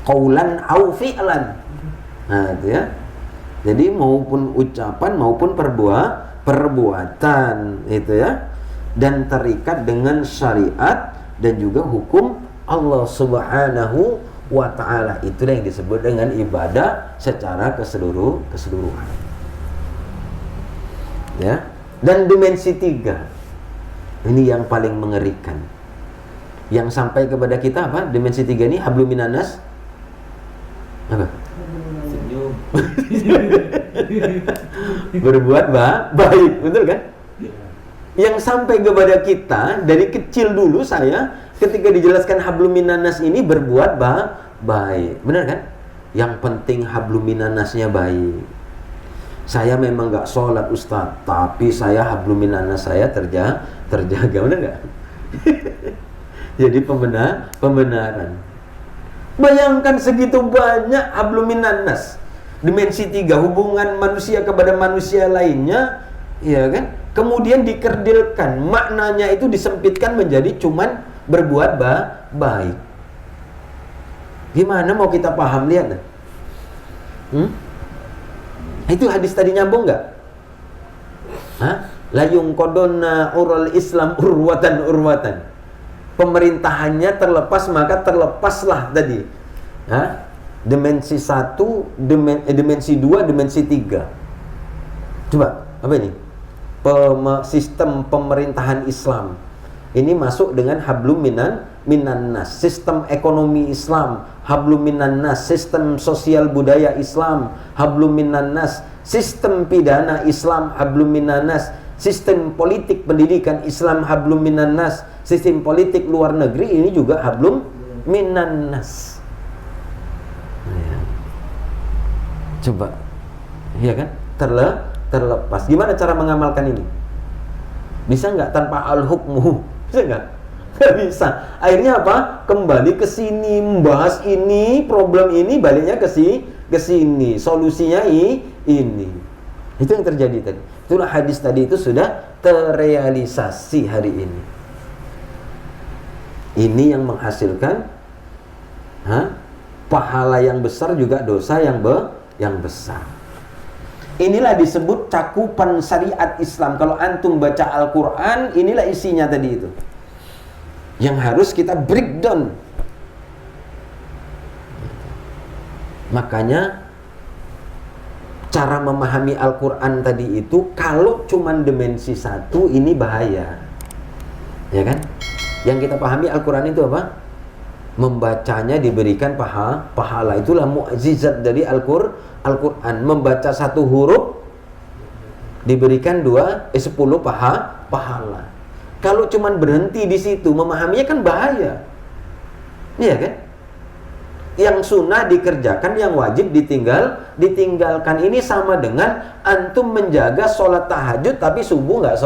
Speaker 1: Qaulan au fi'lan. Nah, itu ya. Jadi maupun ucapan maupun perbuatan itu ya, dan terikat dengan syariat dan juga hukum Allah Subhanahu wa ta'ala. Itulah yang disebut dengan ibadah secara keseluruhan. Ya. Dan dimensi 3. Ini yang paling mengerikan. Yang sampai kepada kita apa? Dimensi 3 ini hablum minanas apa?
Speaker 2: Senyum.
Speaker 1: Berbuat baik, betul kan? Yang sampai kepada kita dari kecil dulu saya ketika dijelaskan hablum minanas ini berbuat baik, benar kan? Yang penting hablum minanasnya baik. Saya memang nggak sholat Ustaz, tapi saya hablum minanas saya terjaga, benar nggak? Jadi pembenaran. Bayangkan segitu banyak hablum minanas. Dimensi 3, hubungan manusia kepada manusia lainnya, ya kan? Kemudian dikerdilkan, maknanya itu disempitkan menjadi cuman berbuat baik. Gimana mau kita paham? Lihat. Itu hadis tadi nyambung nggak? La yungqadunna ural Islam urwatan. Pemerintahannya terlepas, maka terlepaslah tadi. Dimensi 1, dimensi 2, dimensi 3. Coba, apa ini? Sistem pemerintahan Islam. Ini masuk dengan hablum minannas. Sistem ekonomi Islam, hablum minannas. Sistem sosial budaya Islam, hablum minannas. Sistem pidana Islam, hablum minannas. Sistem politik pendidikan Islam, hablum minannas. Sistem politik luar negeri ini juga hablum minannas. Coba, ya kan? Terlepas. Gimana cara mengamalkan ini? Bisa nggak tanpa al-hukmu? Bisa nggak? Nggak bisa. Akhirnya apa? Kembali ke sini, membahas ini, problem ini, baliknya ke sini. Solusinya ini. Itu yang terjadi tadi. Itulah hadis tadi itu sudah terrealisasi hari ini. Ini yang menghasilkan pahala yang besar, juga dosa yang besar. Inilah disebut cakupan syariat Islam. Kalau antum baca Al-Quran, inilah isinya tadi itu, yang harus kita breakdown. Makanya cara memahami Al-Quran tadi itu, kalau cuman dimensi 1, ini bahaya. Ya kan? Yang kita pahami Al-Quran itu apa? Membacanya diberikan pahala. Itulah mukjizat dari Al-Quran. Membaca 1 huruf diberikan 10 pahala. Kalau cuman berhenti di situ, memahaminya kan bahaya. Iya kan? Yang sunnah dikerjakan, yang wajib ditinggalkan. Ini sama dengan antum menjaga sholat tahajud tapi subuh nggak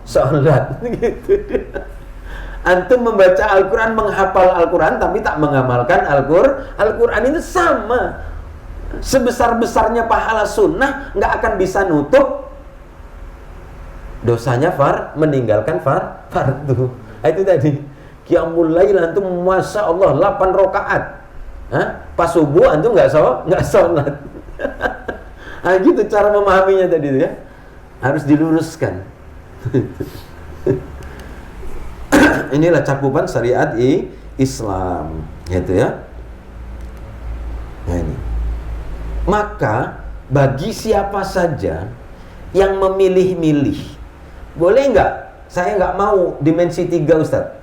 Speaker 1: sholat. Gitu. Antum membaca Al-Quran, menghafal Al-Quran tapi tak mengamalkan Al-Quran itu sama. Sebesar-besarnya pahala sunnah nggak akan bisa nutup dosanya meninggalkan fardu. Itu tadi. Qiyamul lail antum masya Allah 8 rakaat. Pas subuh antum nggak sholat. Gitu cara memahaminya tadi itu ya. Harus diluruskan. Inilah cakupan syariat Islam, gitu ya. Nah, ini. Maka bagi siapa saja yang memilih-milih, boleh nggak? Saya nggak mau dimensi 3 Ustaz.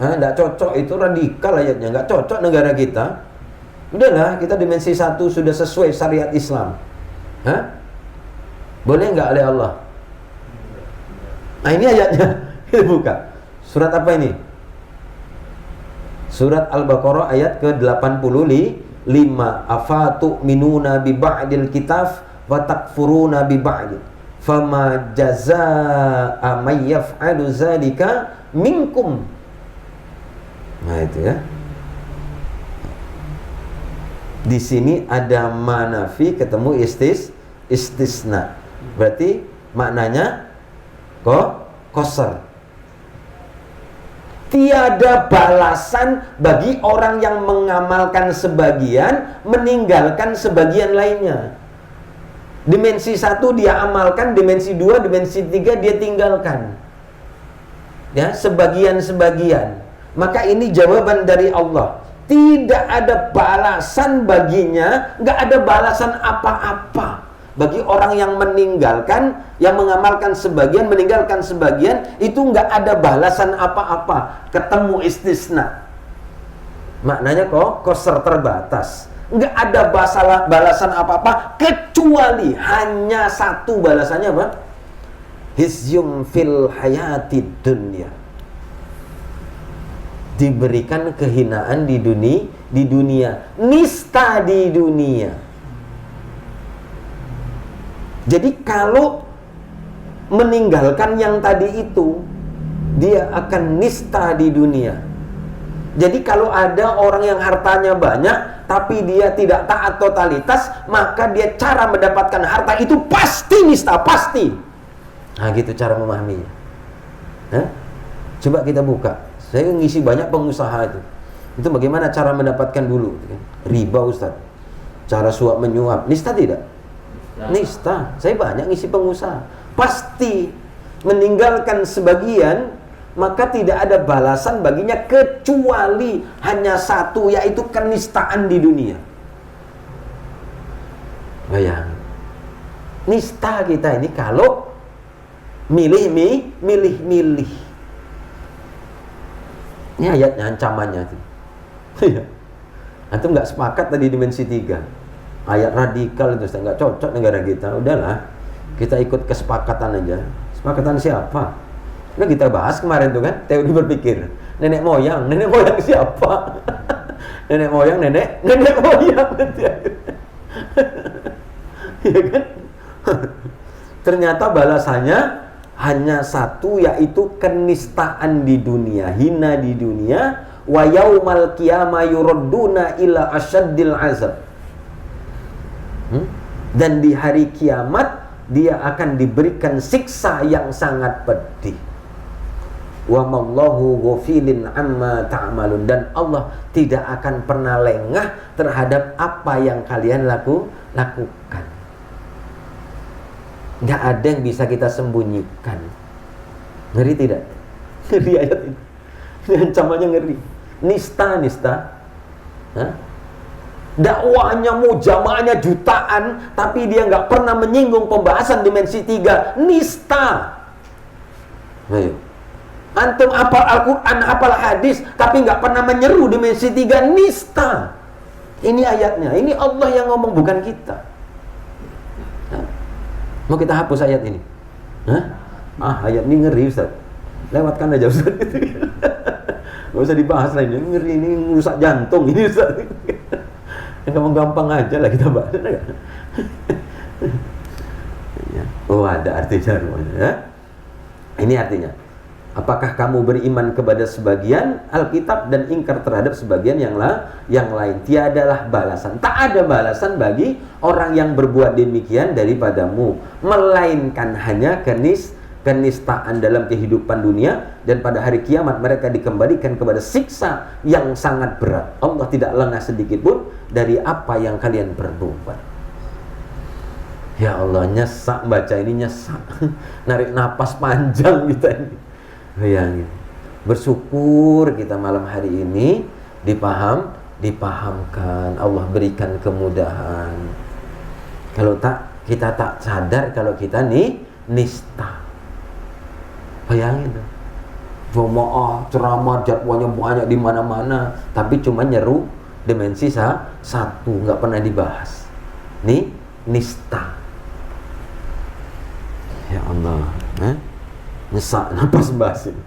Speaker 1: Nggak cocok, itu radikal ayatnya, nggak cocok negara kita. Udahlah, kita dimensi 1 sudah sesuai syariat Islam. Boleh nggak oleh Allah? Nah ini ayatnya, kita buka. Surat apa ini? Surat Al-Baqarah ayat ke-85. Afatu minuna bi ba'dil kitab wa takfuruna bi ba'd. Fama jazaa'a may yaf'alu dzalika minkum. Nah itu ya. Di sini ada manafi ketemu istisna. Berarti maknanya qasar. Tiada balasan bagi orang yang mengamalkan sebagian, meninggalkan sebagian lainnya. Dimensi 1 dia amalkan, dimensi 2, dimensi 3 dia tinggalkan. Ya, sebagian-sebagian. Maka ini jawaban dari Allah. Tidak ada balasan baginya, nggak ada balasan apa-apa. Bagi orang yang meninggalkan, yang mengamalkan sebagian, meninggalkan sebagian, itu nggak ada balasan apa-apa. Ketemu istisna. Maknanya qasr terbatas. Nggak ada balasan apa-apa, kecuali hanya satu balasannya apa? Hizyum fil hayatid dunya. Diberikan kehinaan di dunia, nista di dunia. Jadi kalau meninggalkan yang tadi itu, dia akan nista di dunia. Jadi kalau ada orang yang hartanya banyak, tapi dia tidak taat totalitas, maka dia cara mendapatkan harta itu pasti nista, pasti. Nah gitu cara memahaminya. Coba kita buka. Saya ngisi banyak pengusaha itu. Itu bagaimana cara mendapatkan dulu? Riba Ustaz. Cara suap menyuap. Nista tidak? Nista. Saya banyak ngisi pengusaha. Pasti meninggalkan sebagian, maka tidak ada balasan baginya kecuali hanya satu, yaitu kenistaan di dunia. Bayang. Nista kita ini kalau milih. Ini ayatnya, ancamannya. Antum nggak sepakat tadi dimensi 3. Ayat radikal itu nggak cocok negara kita. Udahlah, kita ikut kesepakatan aja. Sepakatan siapa? Udah kita bahas kemarin tuh kan, teori berpikir. Nenek moyang siapa? Nenek moyang, nenek moyang nanti. Ya kan? Ternyata balasannya hanya satu, yaitu kenistaan di dunia, hina di dunia. Wa yaumal qiyamah yuradduna ila asyaddil azab. Dan di hari kiamat dia akan diberikan siksa yang sangat pedih. Wa mallahu ghafilin amma ta'malun. Dan Allah tidak akan pernah lengah terhadap apa yang kalian lakukan. Nggak ada yang bisa kita sembunyikan. Ngeri tidak? Ngeri ayat ini. Ini ancamannya ngeri. Nista. Dakwahnya mujamaahnya jutaan, tapi dia nggak pernah menyinggung pembahasan dimensi 3. Nista. Ayo. Antum hafal Al-Quran, hafal hadis, tapi nggak pernah menyeru dimensi 3. Nista. Ini ayatnya. Ini Allah yang ngomong, bukan kita. Mau kita hapus ayat ini? Ayat ini ngeri Ustaz. Lewatkan aja Ustaz. Gak usah dibahas lainnya. Ngeri, ini rusak jantung ini Ustaz. Gampang aja lah kita bahas. Oh ada artinya rumahnya. Ini artinya, apakah kamu beriman kepada sebagian Alkitab dan ingkar terhadap sebagian yang lain? Tiadalah balasan. Tak ada balasan bagi orang yang berbuat demikian daripadamu, melainkan hanya kenistaan dalam kehidupan dunia, dan pada hari kiamat mereka dikembalikan kepada siksa yang sangat berat. Allah tidak lengah sedikit pun dari apa yang kalian perbuat. Ya Allah, nyesak baca ini, nyesak. Narik napas panjang kita ini. Bayangin. Bersyukur kita malam hari ini dipahamkan. Allah berikan kemudahan. Kalau kita tak sadar kalau kita nista. Bayangin tuh. Jamaah, ceramah, jadwalnya banyak di mana-mana, tapi cuma nyeru dimensi satu, nggak pernah dibahas. Nista. Ya Allah, nyesak napas basin.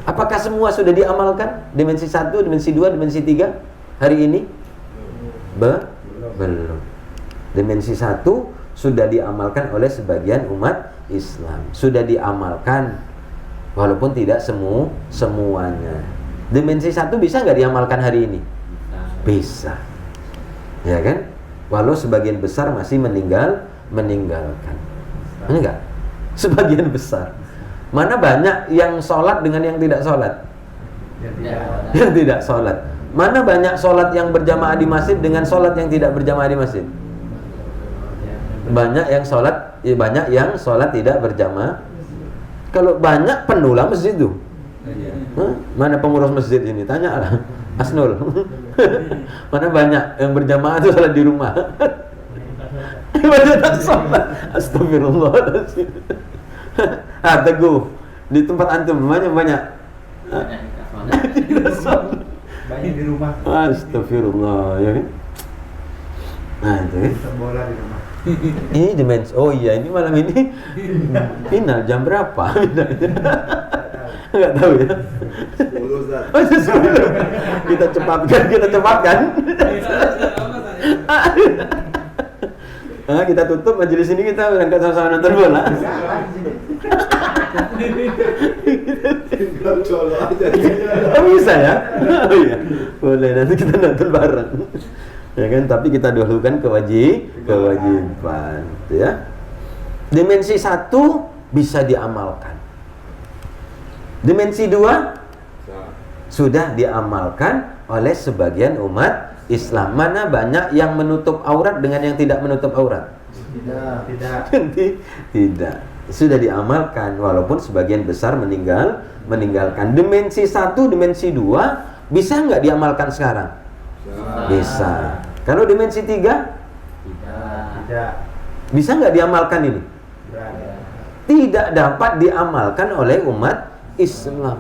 Speaker 1: Apakah semua sudah diamalkan? Dimensi 1, dimensi 2, dimensi 3 hari ini? Belum. Dimensi 1 sudah diamalkan oleh sebagian umat Islam. Sudah diamalkan, walaupun tidak semuanya. Dimensi 1 bisa nggak diamalkan hari ini? Bisa. Ya kan? Walau sebagian besar masih meninggalkan. Enggak? Sebagian besar. Mana banyak yang sholat dengan yang tidak sholat? Yang tidak sholat. Mana banyak sholat yang berjamaah di masjid dengan sholat yang tidak berjamaah di masjid? Banyak yang sholat tidak berjamaah. Kalau banyak, penuhlah masjid itu. Mana pengurus masjid ini? Tanyalah Asnul. Mana banyak yang berjamaah itu sholat di rumah? Ibadah tak sholat. Astagfirullahaladzim. Teguh. Di tempat antum banyak.
Speaker 2: Banyak kita sholat.
Speaker 3: Banyak di rumah.
Speaker 1: Astagfirullah, ya kan? Nah, itu kan.
Speaker 3: Bola di rumah.
Speaker 1: Ini dimensi. Oh iya, ini malam ini final jam berapa? Enggak tahu ya.
Speaker 3: 10 Ustaz.
Speaker 1: Oh, 10. Kita cepatkan. Kita tutup majelis ini, kita berangkat sama-sama nonton bola. Oh bisa ya? Oh iya. Boleh, nanti kita nonton bareng. Ya kan, tapi kita dahulukan kewajiban, ya. Dimensi 1 bisa diamalkan. Dimensi 2 sudah diamalkan oleh sebagian umat Islam. Mana banyak yang menutup aurat dengan yang tidak menutup aurat? Tidak. Sudah diamalkan walaupun sebagian besar meninggalkan. Dimensi 1, dimensi 2 bisa nggak diamalkan sekarang? Bisa. Kalau dimensi 3?
Speaker 3: Tidak.
Speaker 1: Bisa nggak diamalkan ini? Tidak dapat diamalkan oleh umat Islam.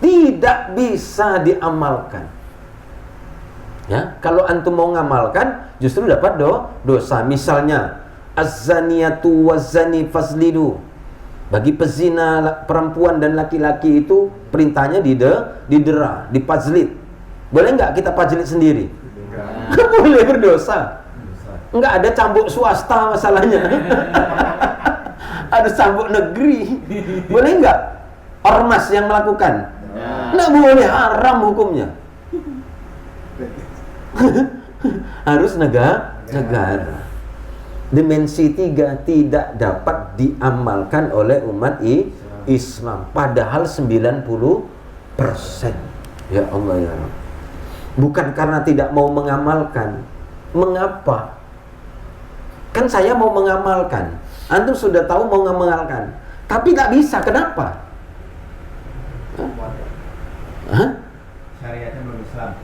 Speaker 1: Tidak bisa diamalkan. Ya, kalau antum mau ngamalkan justru dapat dosa. Misalnya az-zaniyatu waz-zani fazlidu. Bagi pezina perempuan dan laki-laki itu perintahnya didera, dipazlit. Boleh nggak kita pazlit sendiri? Nggak boleh, berdosa. Nggak ada cambuk swasta masalahnya. Ada cambuk negeri. Boleh nggak ormas yang melakukan? Nggak boleh, haram hukumnya. Harus negara. Dimensi 3 tidak dapat diamalkan oleh umat Islam. Padahal 90%. Ya Allah ya Rabb. Bukan karena tidak mau mengamalkan. Mengapa? Kan saya mau mengamalkan. Antum sudah tahu mau mengamalkan, tapi tak bisa. Kenapa?
Speaker 3: Syariatnya belum Islam.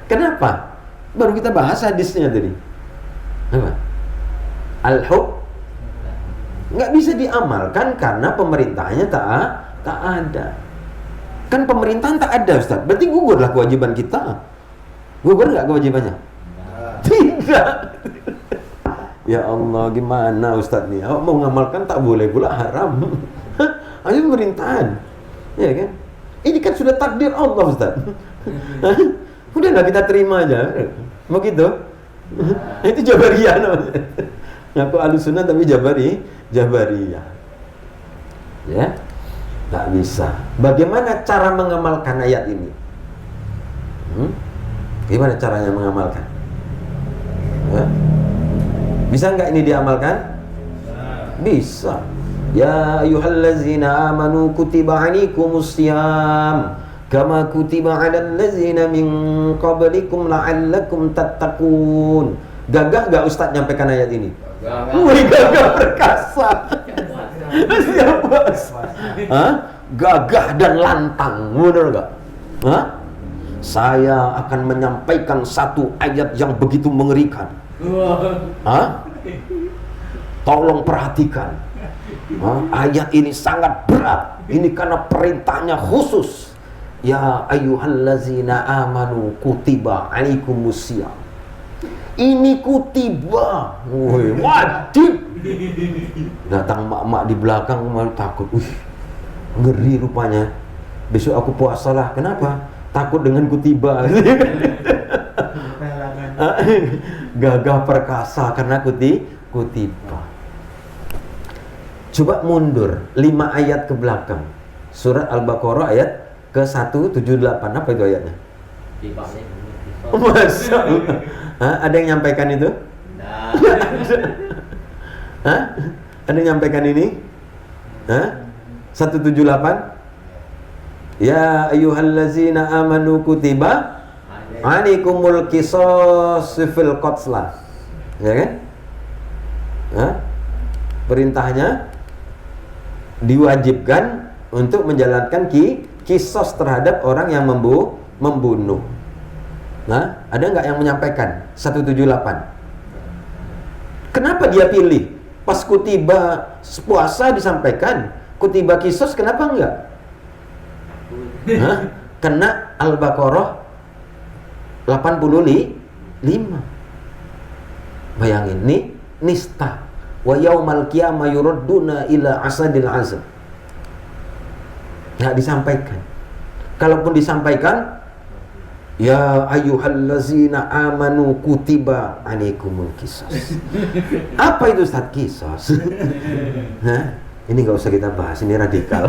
Speaker 1: Kenapa? Baru kita bahas hadisnya tadi. Apa? Al-hub nggak bisa diamalkan karena pemerintahnya tak ada. Kan pemerintahan tak ada, Ustaz. Berarti gugurlah kewajiban kita. Gugur nggak kewajibannya? Tidak. Ya Allah, gimana Ustaz nih? Awak mau ngamalkan tak boleh pula, haram. Ayo pemerintahan. Ya kan? Ini kan sudah takdir Allah, Ustaz. Udahlah kita terima aja. Begitu. Itu Jabariyah namanya. Ngaku Ahlussunnah tapi Jabariyah. Ya. Tak bisa. Bagaimana cara mengamalkan ayat ini? Gimana caranya mengamalkan? Bisa nggak ini diamalkan? Bisa. Ya ayyuhallazina amanu kutiba alaikumus syiyam kama kutiba alal ladzina min qablikum la'allakum tattaqun. Gagah nggak Ustaz nyampaikan ayat ini? Gagah perkasa. Siapa? Gagah dan lantang, benar nggak? Saya akan menyampaikan satu ayat yang begitu mengerikan. Tolong perhatikan. Ayat ini sangat berat. Ini karena perintahnya khusus. Ya ayyuhallazina amanu kutiba alaikumusiyam. Ini kutiba, wajib. Datang mak-mak di belakang malu takut. Ngeri rupanya. Besok aku puasalah. Kenapa? Takut dengan kutiba. Gagah perkasa karena kutiba. Coba mundur 5 ayat ke belakang. Surat Al-Baqarah ayat ke-178. Apa itu ayatnya? Masa ada yang nyampaikan itu? Ada yang nyampaikan ini? 178? Ya ayyuhallazina amanu kutiba alaikumul qisas fil qatla. Ya kan? Perintahnya diwajibkan untuk menjalankan kisos terhadap orang yang membunuh. Nah, ada nggak yang menyampaikan 178? Kenapa dia pilih? Pas kutiba puasa disampaikan, kutiba kisos kenapa enggak? Hah? Kena Al-Baqarah 85. Bayangin nih, nista wa yaumal qiyamah yuradduna ila asadil azab. Nggak disampaikan. Kalaupun disampaikan, ya ayyuhallazina amanu kutiba alaikumul qisas. Apa itu Ustaz qisas? Hah? Ini nggak usah kita bahas, ini radikal.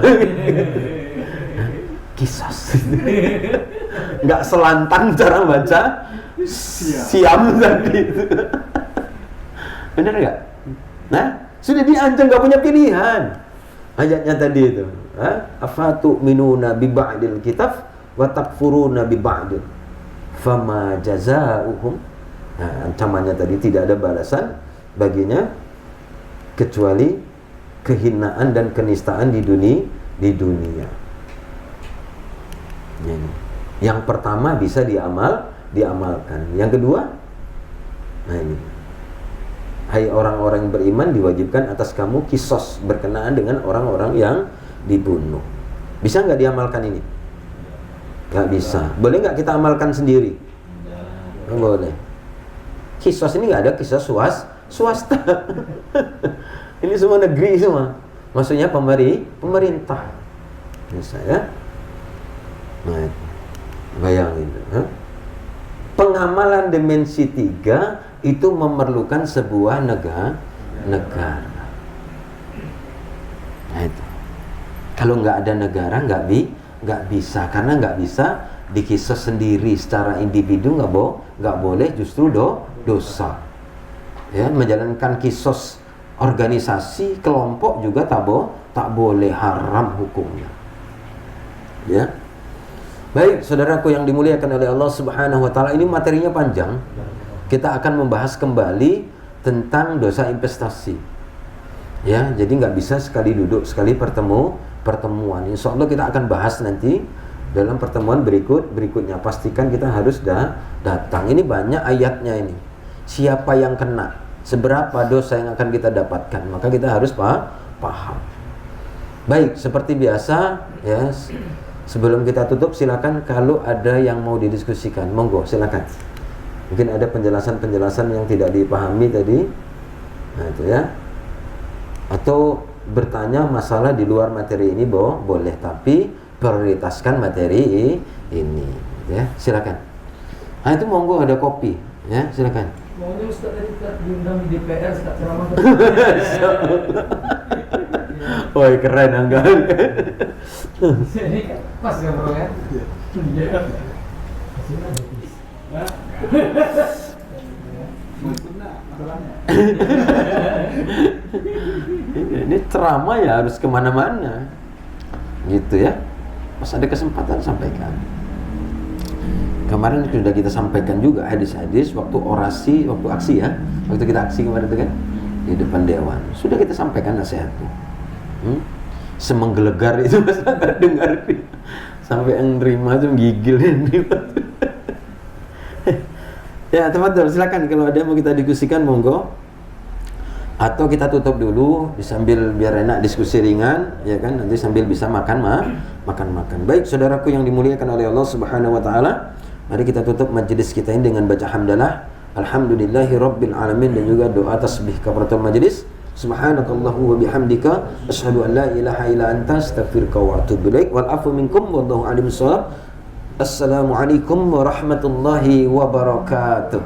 Speaker 1: Qisas. Nggak selantang cara baca siam tadi. Benar nggak? Nah, sudah diancam, nggak punya pilihan. Ayatnya tadi itu, afatu minuna bi ba'dil kitab wa takfuruna bi ba'dil. Fama jazaa'uhum. Nah, ancamannya tadi tidak ada balasan baginya kecuali kehinaan dan kenistaan di dunia. Ini. Yang pertama bisa diamalkan. Yang kedua, nah ini. Hai orang-orang yang beriman, diwajibkan atas kamu kisos berkenaan dengan orang-orang yang dibunuh. Bisa nggak diamalkan ini? Nggak bisa. Boleh nggak kita amalkan sendiri? Nggak boleh. Kisos ini nggak ada kisos swasta. Ini semua negeri semua. Maksudnya pemerintah. Bisa ya? Nah, bayangin. Pengamalan dimensi 3 itu memerlukan sebuah negara. Nah itu. Kalau nggak ada negara nggak bisa, karena nggak bisa dikisos sendiri secara individu, nggak boleh, justru dosa. Ya, menjalankan kisos organisasi kelompok juga tak boleh, haram hukumnya. Ya. Baik, saudaraku yang dimuliakan oleh Allah Subhanahu wa taala, ini materinya panjang. Kita akan membahas kembali tentang dosa investasi. Ya, jadi nggak bisa sekali duduk sekali pertemuan. Insya Allah kita akan bahas nanti dalam pertemuan berikutnya. Pastikan kita harus datang. Ini banyak ayatnya ini. Siapa yang kena, seberapa dosa yang akan kita dapatkan, maka kita harus paham. Baik, seperti biasa ya. Sebelum kita tutup, silakan kalau ada yang mau didiskusikan, monggo silakan. Mungkin ada penjelasan-penjelasan yang tidak dipahami tadi, nah itu ya. Atau bertanya masalah di luar materi ini, boleh, tapi prioritaskan materi ini, ya. Silakan. Nah itu monggo, ada kopi, ya silakan.
Speaker 4: Maunya Ustaz tadi diundang di DPR Ustaz ceramah.
Speaker 1: Woi keren Angga.
Speaker 4: Ini kan pas ya bro ya.
Speaker 1: Ini ceramah ya harus kemana-mana, gitu ya. Pas ada kesempatan sampaikan. Kemarin sudah kita sampaikan juga hadis-hadis waktu orasi, waktu aksi ya, waktu kita aksi kemarin itu kan di depan dewan. Sudah kita sampaikan nasihatnya. Semenggelegar itu pas dengar sampai yang nerima tuh gigil ini. Ya teman-teman silakan kalau ada yang mau kita diskusikan monggo, atau kita tutup dulu sambil biar enak diskusi ringan ya kan, nanti sambil bisa makan. Baik saudaraku yang dimuliakan oleh Allah Subhanahu wa taala, mari kita tutup majelis kita ini dengan baca hamdalah alhamdulillahi rabbil alamin dan juga doa tasbih kafaratul majelis. Subhanakallahu wa bihamdika asyhadu an la ilaha illa anta astaghfiruka wa atubu ilaik wal afu minkum wallahu alim bissawab. Assalamualaikum warahmatullahi wabarakatuh.